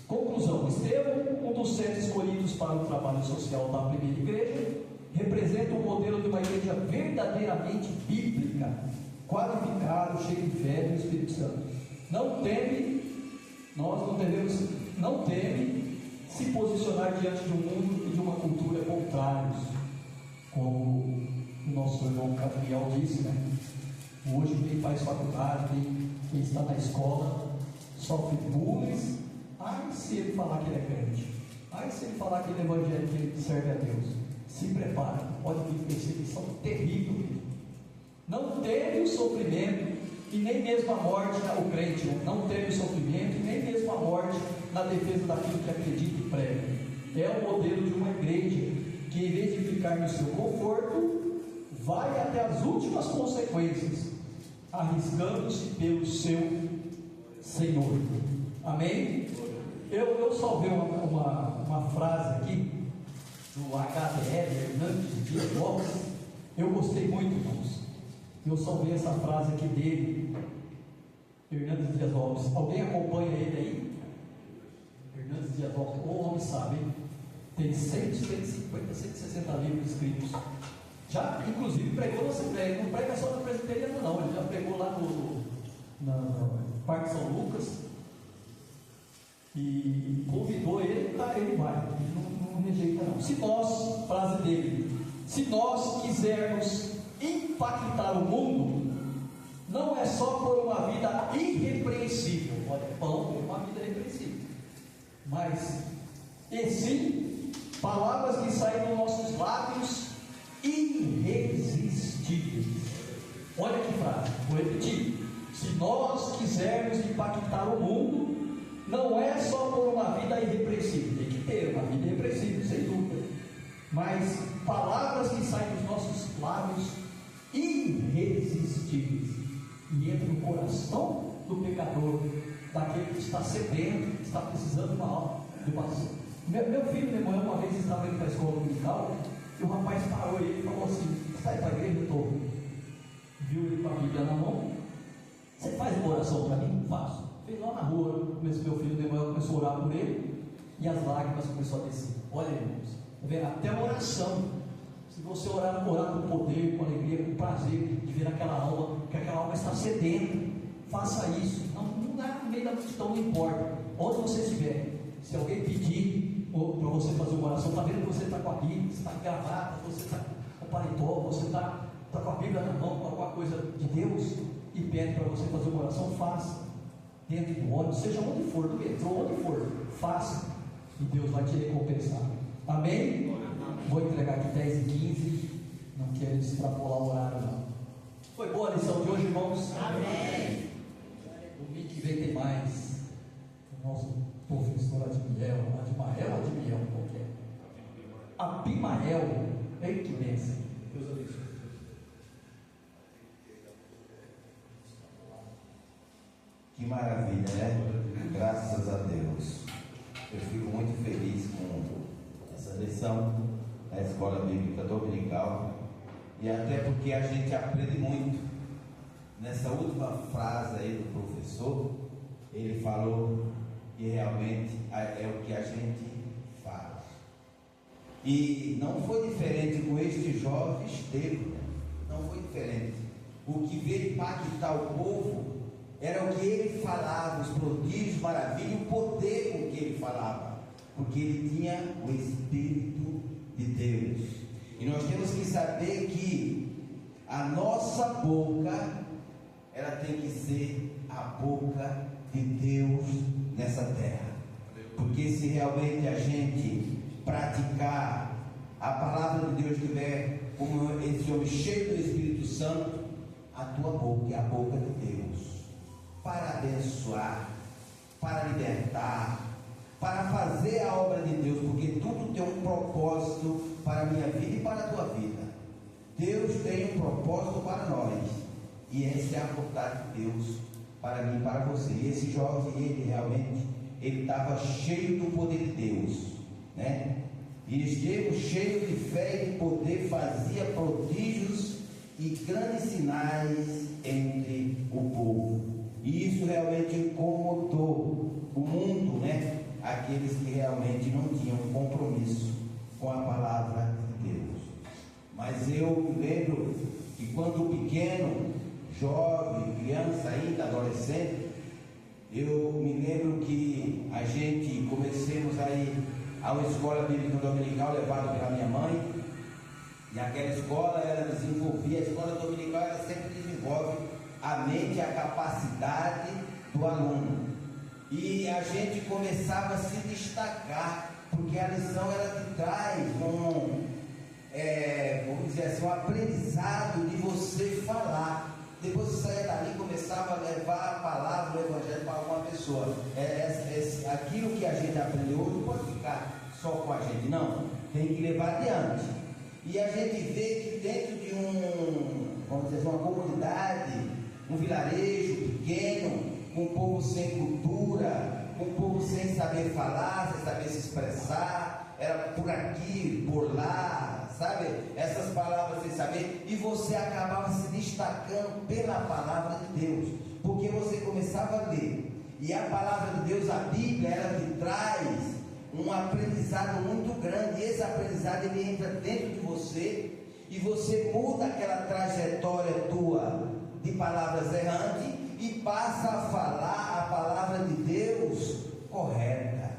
Conclusão: Estevão, um dos 7 escolhidos para o trabalho social da primeira igreja, representa o modelo de uma igreja verdadeiramente bíblica, qualificado, cheio de fé do Espírito Santo. Nós não devemos se posicionar diante de um mundo e de uma cultura contrários, como o nosso irmão Gabriel disse, né? Hoje quem faz faculdade, quem está na escola, sofre bullying. Ai, se ele falar que ele é crente, ai, se ele falar que ele é evangélico, que ele serve a Deus, se prepare, pode vir perseguição terrível. Não teve o sofrimento e nem mesmo a morte, o crente não teve o sofrimento e nem mesmo a morte na defesa daquilo que acredita e prega. É o modelo de uma igreja que, em vez de ficar no seu conforto, vai até as últimas consequências, arriscando-se pelo seu Senhor. Amém? Eu salvei uma frase aqui do HDL, Hernandes Dias Lopes. Eu gostei muito, irmãos. Eu salvei essa frase aqui dele, Hernandes Dias Lopes. Alguém acompanha ele aí? Hernandes Dias Lopes, o homem sabe, hein? Tem 150, 160 livros escritos. Já, inclusive, pregou na Assembleia. Não prega só na presbiteriana, não. Ele já pregou lá no Parque São Lucas. e convidou ele, ele vai, ele não rejeita não. Se nós, frase dele, se nós quisermos impactar o mundo, não é só por uma vida irrepreensível, olha, é bom ter uma vida irrepreensível, mas e sim palavras que saem dos nossos lábios irresistíveis. Olha que frase, vou repetir: se nós quisermos impactar o mundo, não é só por uma vida irrepreensível, tem que ter uma vida irrepreensível, sem dúvida, mas palavras que saem dos nossos lábios irresistíveis, e entra no coração do pecador, daquele que está sedento, que está precisando de uma meu filho de manhã, uma vez estava indo para a escola dominical, e o rapaz parou e ele falou assim: você está aí para a igreja? Eu estou. Viu ele com a Bíblia na mão. Você faz uma oração para mim? Faço. Fez lá na rua, meu filho de manhã começou a orar por ele, e as lágrimas começaram a descer. Olha, irmãos, até uma oração, se você orar com poder, com alegria, com prazer, de ver aquela alma, que aquela alma está sedenta, faça isso. Não dá no meio da multidão, não importa onde você estiver. Se alguém pedir para você fazer uma oração, está vendo que você está com a Bíblia, você está com gravata, você está com paletó, você está com a Bíblia na mão, com alguma coisa de Deus, e pede para você fazer uma oração, faça. Dentro do ônibus, seja onde for, do metrô, onde for, faça, e Deus vai te recompensar. Amém? Vou entregar aqui 10h15, não quero extrapolar o horário não. Foi boa a lição de hoje, irmãos? Amém. Domingo que vem tem mais. O nosso professor Admiel, qualquer. Abimael, ei que bênção. Deus abençoe. Que maravilha, né? Graças a Deus. Eu fico muito feliz com essa lição da Escola Bíblica Dominical, e até porque a gente aprende muito. Nessa última frase aí do professor, ele falou que realmente é o que a gente faz. E não foi diferente com este jovem Estevão, não foi diferente. O que veio impactar o povo era o que ele falava, os prodígios, maravilhas, o poder com que ele falava, porque ele tinha o Espírito de Deus. E nós temos que saber que a nossa boca, ela tem que ser a boca de Deus nessa terra, porque se realmente a gente praticar a palavra de Deus, tiver como esse homem cheio do Espírito Santo, a tua boca é a boca de Deus, para abençoar, para libertar, para fazer a obra de Deus, porque tudo tem um propósito para a minha vida e para a tua vida. Deus tem um propósito para nós, e essa é a vontade de Deus para mim e para você. E esse jovem, ele realmente, ele estava cheio do poder de Deus, né? E Estevão, cheio de fé e de poder, fazia prodígios e grandes sinais entre o povo. E isso realmente incomodou o mundo, né? Aqueles que realmente não tinham compromisso com a palavra de Deus. Mas eu me lembro que quando pequeno, jovem, criança ainda, adolescente, eu me lembro que a gente comecemos a ir a uma escola bíblica dominical levada pela minha mãe, e aquela escola, ela desenvolvia, a escola dominical, ela sempre desenvolve a mente e a capacidade do aluno, e a gente começava a se destacar, porque a lição ela te traz vamos dizer assim, um aprendizado de você falar. Depois você saia dali e começava a levar a palavra do Evangelho para alguma pessoa. Aquilo que a gente aprendeu hoje não pode ficar só com a gente, não, tem que levar adiante. E a gente vê que dentro de vamos dizer, uma comunidade, um vilarejo pequeno, com um povo sem cultura, com um povo sem saber falar, sem saber se expressar, era por aqui, por lá, sabe? Essas palavras sem saber, e você acabava se destacando pela palavra de Deus, porque você começava a ler, e a palavra de Deus, a Bíblia, ela te traz um aprendizado muito grande, e esse aprendizado ele entra dentro de você, e você muda aquela trajetória tua de palavras errantes, e passa a falar a palavra de Deus correta.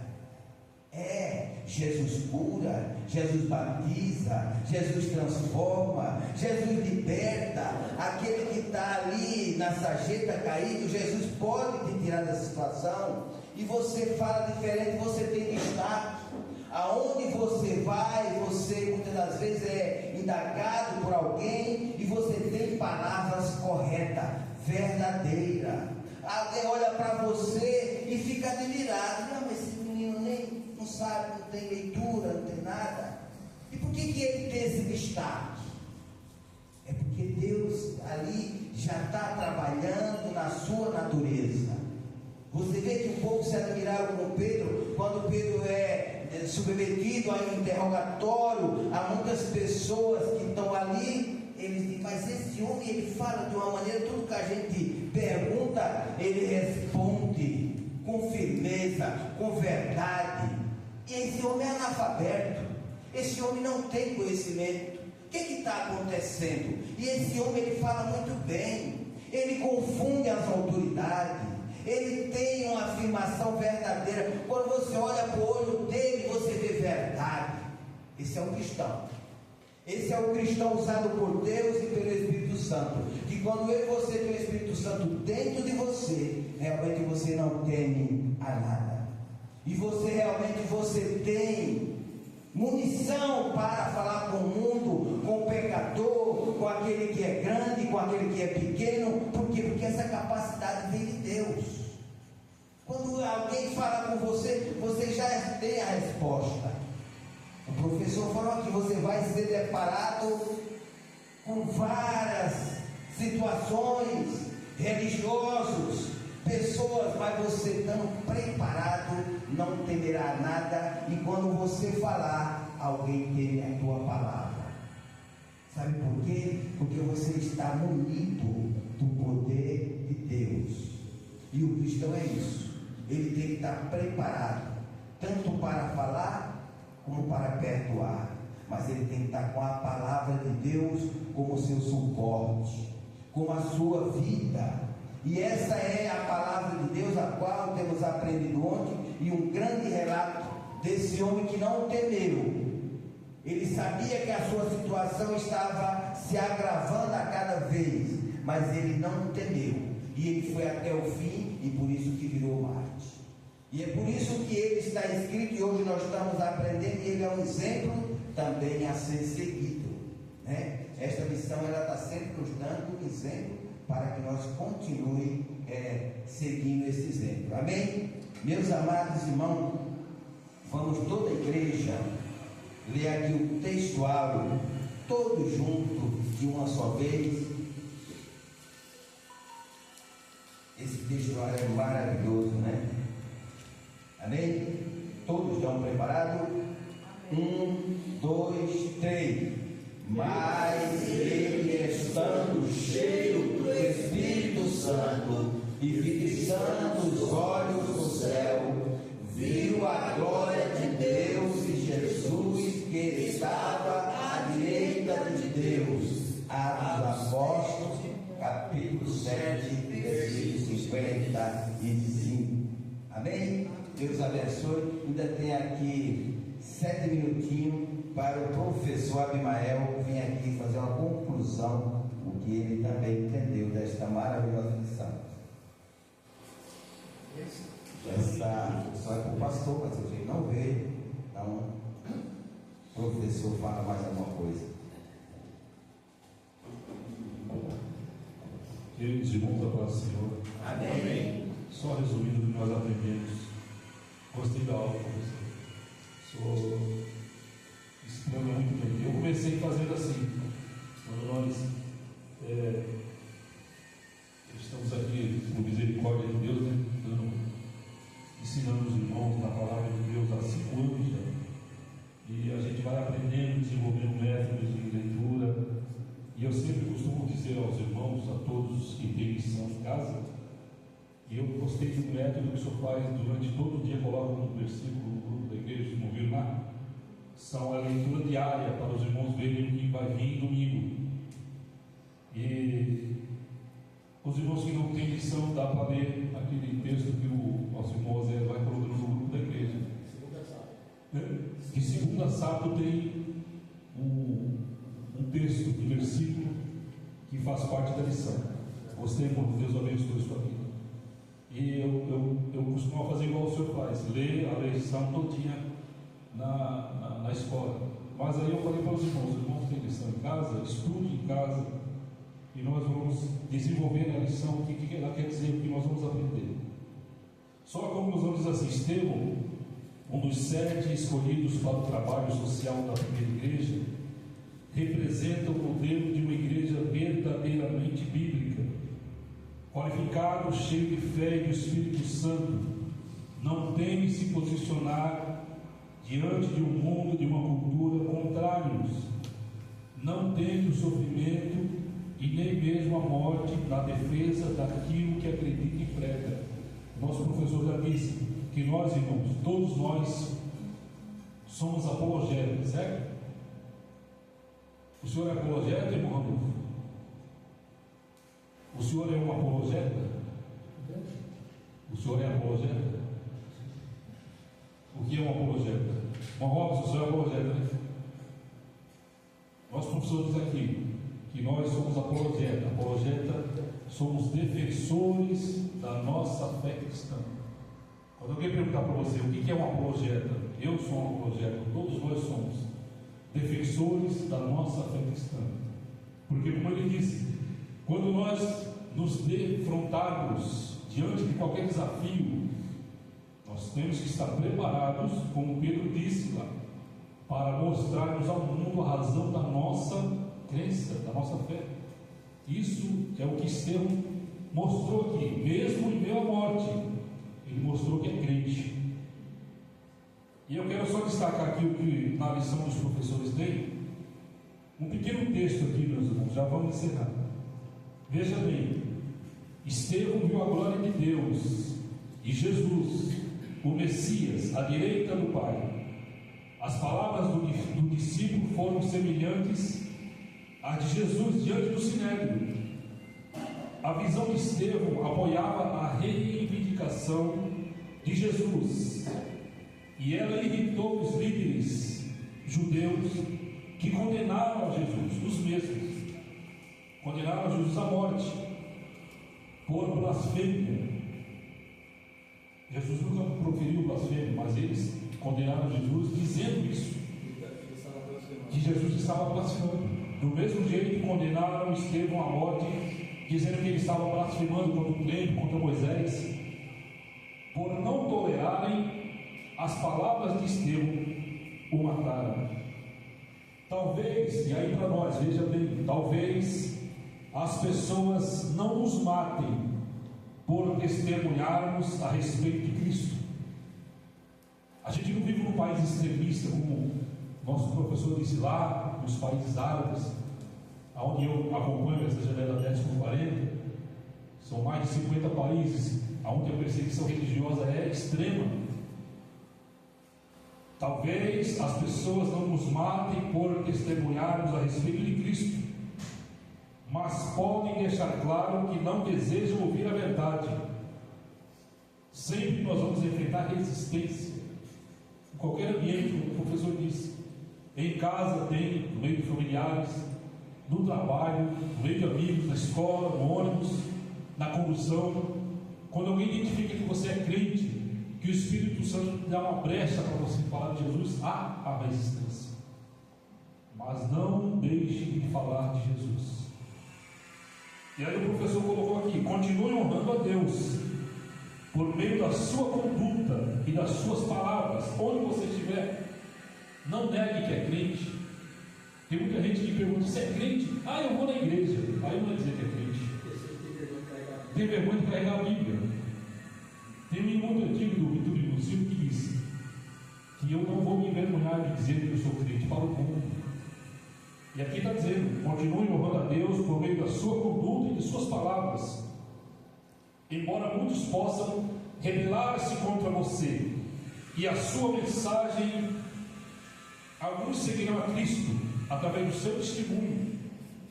Jesus cura, Jesus batiza, Jesus transforma, Jesus liberta. Aquele que está ali na sarjeta caído, Jesus pode te tirar dessa situação. E você fala diferente, você tem destaque. Aonde você vai, você muitas das vezes é indagado por alguém e você tem palavras corretas, verdadeiras. Alguém olha para você e fica admirado. Não, mas esse menino nem não sabe, não tem leitura, não tem nada. E por que ele tem esse destaque? É porque Deus ali já está trabalhando na sua natureza. Você vê que um pouco se admiraram com Pedro, quando Pedro é submetido a um interrogatório, há muitas pessoas que estão ali, eles dizem, mas esse homem, ele fala de uma maneira, tudo que a gente pergunta, ele responde com firmeza, com verdade. E esse homem é analfabeto, esse homem não tem conhecimento. O que está acontecendo? E esse homem, ele fala muito bem, ele confunde as autoridades, ele tem uma afirmação verdadeira. Quando você olha para o olho dele, você vê verdade. Esse é o cristão. Esse é o cristão usado por Deus e pelo Espírito Santo. Que quando você tem o Espírito Santo dentro de você, realmente você não teme a nada. E você tem munição para falar com o mundo, com o pecador, com aquele que é grande, com aquele que é pequeno. Por quê? Porque essa capacidade vem de Deus. Quando alguém fala com você, você já tem a resposta. O professor falou que você vai ser deparado com várias situações, religiosos, pessoas, mas você estando preparado, não temerá nada. E quando você falar, alguém teme a tua palavra. Sabe por quê? Porque você está munido do poder de Deus. E o cristão é isso. Ele tem que estar preparado, tanto para falar, como para perdoar. Mas ele tem que estar com a palavra de Deus como seu suporte, como a sua vida. E essa é a palavra de Deus, a qual temos aprendido ontem, e um grande relato desse homem que não temeu. Ele sabia que a sua situação estava se agravando a cada vez, mas ele não temeu. E ele foi até o fim, e por isso que virou Marte. E é por isso que ele está escrito, e hoje nós estamos aprendendo, e ele é um exemplo também a ser seguido, né? Esta missão, ela está sempre nos dando um exemplo, para que nós continuemos seguindo esse exemplo. Amém? Meus amados irmãos, vamos toda a igreja ler aqui o textuário, todos juntos, de uma só vez. Esse textuário é maravilhoso, né? Amém? Todos estão preparados? 1, 2, 3. Mas ele, estando cheio do Espírito Santo e fixando os olhos no céu, viu a glória de Deus e Jesus que estava à direita de Deus. Atos dos Apóstolos, capítulo 7, versículo 55. Amém? Deus abençoe. Ainda tem aqui 7 minutinhos para o professor Abimael vir aqui fazer uma conclusão, o que ele também entendeu desta maravilhosa lição. Essa só é para o pastor, mas ele não veio. Então, o professor fala mais alguma coisa. Queridos irmãos da paz do Senhor. Amém. Só resumindo o que nós aprendemos. Gostei da aula, professor. Sou explicando muito bem. Eu comecei fazendo assim. Quando nós estamos aqui, por misericórdia de Deus, né, ensinando os irmãos na palavra de Deus há 5 anos já. E a gente vai aprendendo, desenvolvendo métodos de leitura. E eu sempre costumo dizer aos irmãos, a todos que têm missão em casa, e eu gostei do método que o senhor faz durante todo o dia, coloca um versículo no grupo da igreja, se não viram lá, são a leitura diária para os irmãos verem o que vai vir domingo. E os irmãos que não têm lição, dá para ler aquele texto que o nosso irmão Zé vai colocando no Cada sábado tem um texto de versículo que faz parte da lição. Gostei muito, Deus abençoe sua vida. E eu costumo fazer igual o senhor faz, ler a lição todinha na escola. Mas aí eu falei para os irmãos têm lição em casa, estude em casa, e nós vamos desenvolver na lição o que ela quer dizer, o que nós vamos aprender. Só a conclusão diz assim: Estevão, um dos 7 escolhidos para o trabalho social da primeira igreja, representa o modelo de uma igreja verdadeiramente bíblica, qualificado, cheio de fé e do Espírito Santo. Não teme se posicionar diante de um mundo, de uma cultura contrários. Não teme o sofrimento e nem mesmo a morte na defesa daquilo que acredita e prega. Nosso professor já disse que nós, irmãos, todos nós somos apologetas, certo? O senhor é apologeta, irmão Rodolfo? O senhor é um apologeta? O senhor é apologeta? O que é um apologeta? Irmão Robson, o senhor é apologeta, né? Nós professores aqui, que nós somos apologeta. Apologeta, somos defensores da nossa fé cristã. Quando alguém perguntar para você o que é um apologeta, eu sou um apologeta, todos nós somos defensores da nossa fé cristã. Porque, como ele disse, quando nós nos defrontarmos diante de qualquer desafio, nós temos que estar preparados, como Pedro disse lá, para mostrarmos ao mundo a razão da nossa crença, da nossa fé. Isso é o que Estevão mostrou aqui, mesmo em meio à morte, ele mostrou que é crente. E eu quero só destacar aqui o que na lição dos professores tem, um pequeno texto aqui, meus irmãos, já vamos encerrar. Veja bem, Estevão viu a glória de Deus e Jesus, o Messias, à direita do Pai. As palavras do discípulo foram semelhantes às de Jesus diante do Sinédrio. A visão de Estevão apoiava a reivindicação de Jesus, e ela irritou os líderes judeus que condenaram a Jesus, os mesmos, condenaram a Jesus à morte por blasfêmia. Jesus nunca proferiu blasfêmia, mas eles condenaram Jesus dizendo isso, que Jesus estava blasfemando. Do mesmo jeito que condenaram Estevão à morte, dizendo que ele estava blasfemando contra o templo, contra Moisés, por não tolerarem as palavras de Estevão, o mataram. Talvez, e aí para nós, veja bem, talvez as pessoas não nos matem por testemunharmos a respeito de Cristo. A gente não vive num país extremista, como nosso professor disse lá, nos países árabes, onde eu acompanho essa janela 10 por 40, são mais de 50 países onde a perseguição religiosa é extrema. Talvez as pessoas não nos matem por testemunharmos a respeito de Cristo, mas podem deixar claro que não desejam ouvir a verdade. Sempre nós vamos enfrentar resistência, em qualquer ambiente, como o professor disse. Em casa tem, no meio de familiares, no trabalho, no meio de amigos, na escola, no ônibus, na condução. Quando alguém identifica que você é crente, que o Espírito Santo dá uma brecha para você falar de Jesus, há a resistência. Mas não deixe de falar de Jesus. E aí o professor colocou aqui: continue honrando a Deus por meio da sua conduta e das suas palavras, onde você estiver. Não negue que é crente. Tem muita gente que pergunta: você é crente? Ah, eu vou na igreja. Aí não vai dizer que é crente. Tem vergonha de carregar a Bíblia. Tem um irmão antigo do Vitorino Silva que disse que eu não vou me envergonhar de dizer que eu sou crente para o mundo. E aqui está dizendo: continue honrando a Deus por meio da sua conduta e de suas palavras. Embora muitos possam rebelar-se contra você e a sua mensagem, alguns seguirão a Cristo através do seu testemunho.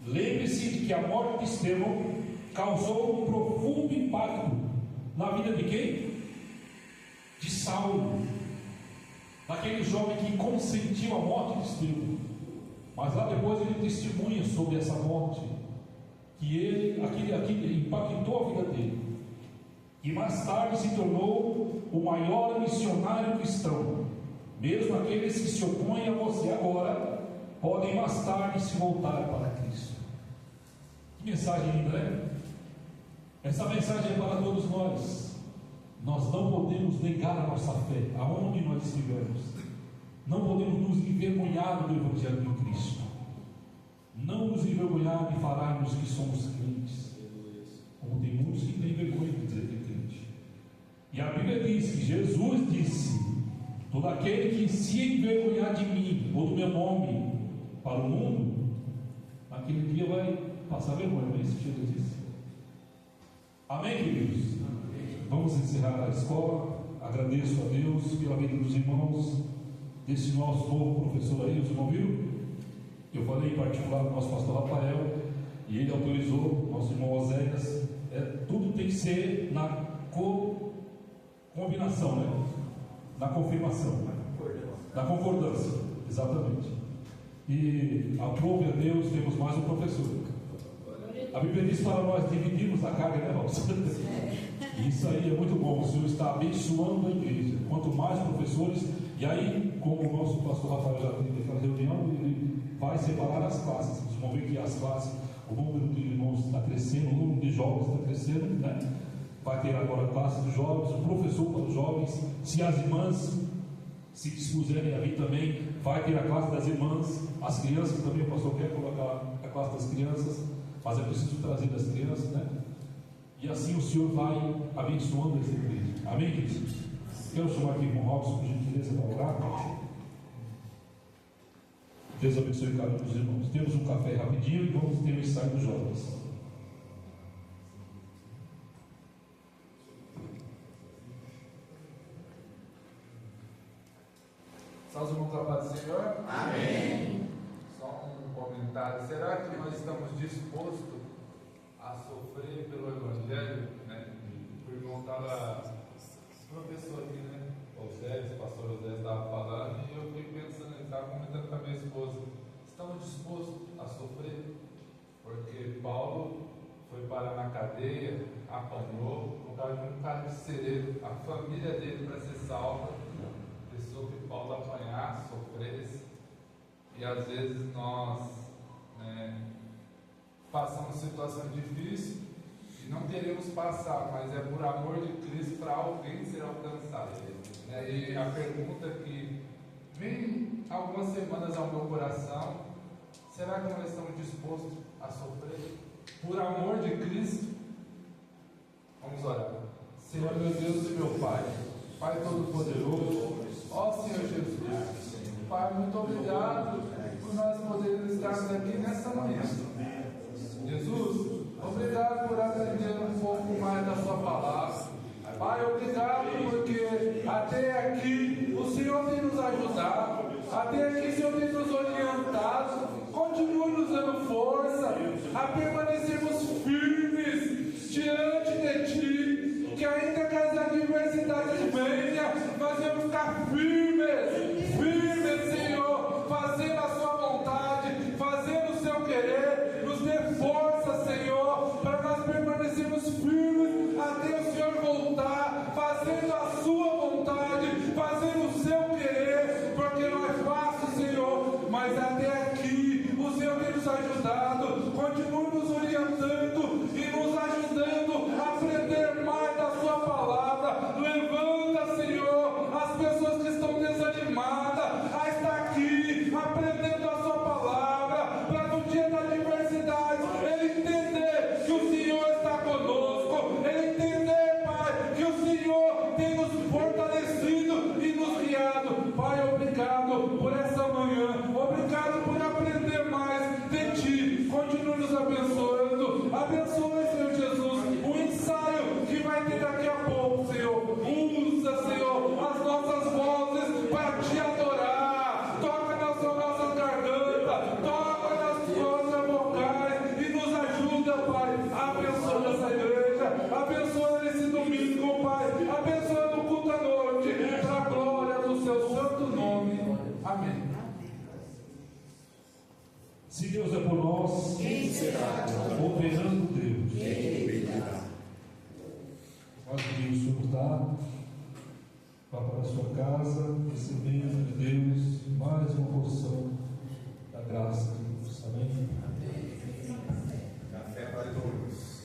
Lembre-se de que a morte de Estevão causou um profundo impacto na vida de quem? De Saulo. daquele jovem que consentiu a morte de Estevão. Mas lá depois ele testemunha sobre essa morte, que aquilo impactou a vida dele. E mais tarde se tornou o maior missionário cristão. Mesmo aqueles que se opõem a você agora, podem mais tarde se voltar para Cristo. Que mensagem linda, né? Essa mensagem é para todos nós. Nós não podemos negar a nossa fé, aonde nós estivermos. Não podemos nos envergonhar do Evangelho de Cristo. Não nos envergonhar de falarmos que somos crentes. Como tem muitos que têm vergonha de dizer que é crente. E a Bíblia diz que Jesus disse: todo aquele que se envergonhar de mim ou do meu nome para o mundo, naquele dia vai passar vergonha. Não é isso que Jesus disse? Amém, queridos? Vamos encerrar a escola. Agradeço a Deus pela vida dos irmãos, desse nosso novo professor aí. Os irmãos viram? Eu falei em particular com o nosso pastor Rafael, e ele autorizou, nosso irmão Oséias. Tudo tem que ser na combinação, né? Na confirmação, na concordância, exatamente. E aprove a Deus, temos mais um professor. A Bíblia diz para nós dividirmos a carga, né, Robson? Isso aí é muito bom. O Senhor está abençoando a igreja. Quanto mais professores, e aí, como o nosso pastor Rafael já teve aquela reunião, ele vai separar as classes. Vocês vão ver que as classes, o número de irmãos está crescendo, o número de jovens está crescendo, né? Vai ter agora a classe dos jovens, o professor para os jovens. Se as irmãs se dispuserem a vir também, vai ter a classe das irmãs. As crianças também, o pastor quer colocar a classe das crianças, mas é preciso trazer das crianças, né? E assim o Senhor vai abençoando essa igreja. Amém, queridos? Quero chamar aqui o irmão Robson, por gentileza, para orar. Deus abençoe cada um dos irmãos. Temos um café rapidinho e vamos ter o ensaio dos jovens. Só os irmãos da paz do Senhor? Amém. Só um comentário. Será que nós estamos dispostos a sofrer pelo Evangelho? Né? O irmão estava, professor aqui, né? O pastor Osés estava falando, e eu fui pensando, ele estava comentando com a minha esposa: estamos dispostos a sofrer? Porque Paulo foi parar na cadeia, apanhou, por causa de um carcereiro, a família dele, para ser salva, pensou que Paulo apanhar, sofresse. E às vezes nós passamos situações difíceis e não queremos passar, mas é por amor de Cristo para alguém ser alcançado. E a pergunta que vem algumas semanas ao meu coração: será que nós estamos dispostos a sofrer por amor de Cristo? Vamos orar. Senhor, meu Deus e meu Pai, Pai Todo-Poderoso, ó Senhor Jesus, Pai, muito obrigado por nós podermos estarmos aqui nessa manhã. Jesus, obrigado por aprender um pouco mais da sua palavra. Pai, obrigado porque até aqui o Senhor tem nos ajudado, até aqui o Senhor tem nos orientado. Continue nos dando força a permanecermos firmes diante de Ti, que ainda que as adversidades venham, nós vamos ficar firmes, Senhor, fazendo a Sua vontade, fazendo o Seu querer. Nos dê força, Senhor, para nós permanecermos firmes até o Senhor voltar, fazendo a Sua vontade, fazendo o Seu querer, porque não é fácil, Senhor, mas até aqui o Senhor tem nos ajudado. Continue nos orientando e nos ajudando a aprender mais da Sua palavra. Levanta, Senhor, as pessoas que estão desanimadas a estar aqui aprendendo a Sua palavra, para no dia da adversidade ele entender que o Senhor está conosco, ele entender, Pai, que o Senhor tem nos fortalecido e nos guiado. Pai, obrigado por essa manhã, obrigado por Amém. Se Deus é por nós, Quem será? operando Deus. Quem impedirá? Nós pedimos o Senhor tá? Vá para a sua casa, recebendo de Deus mais uma porção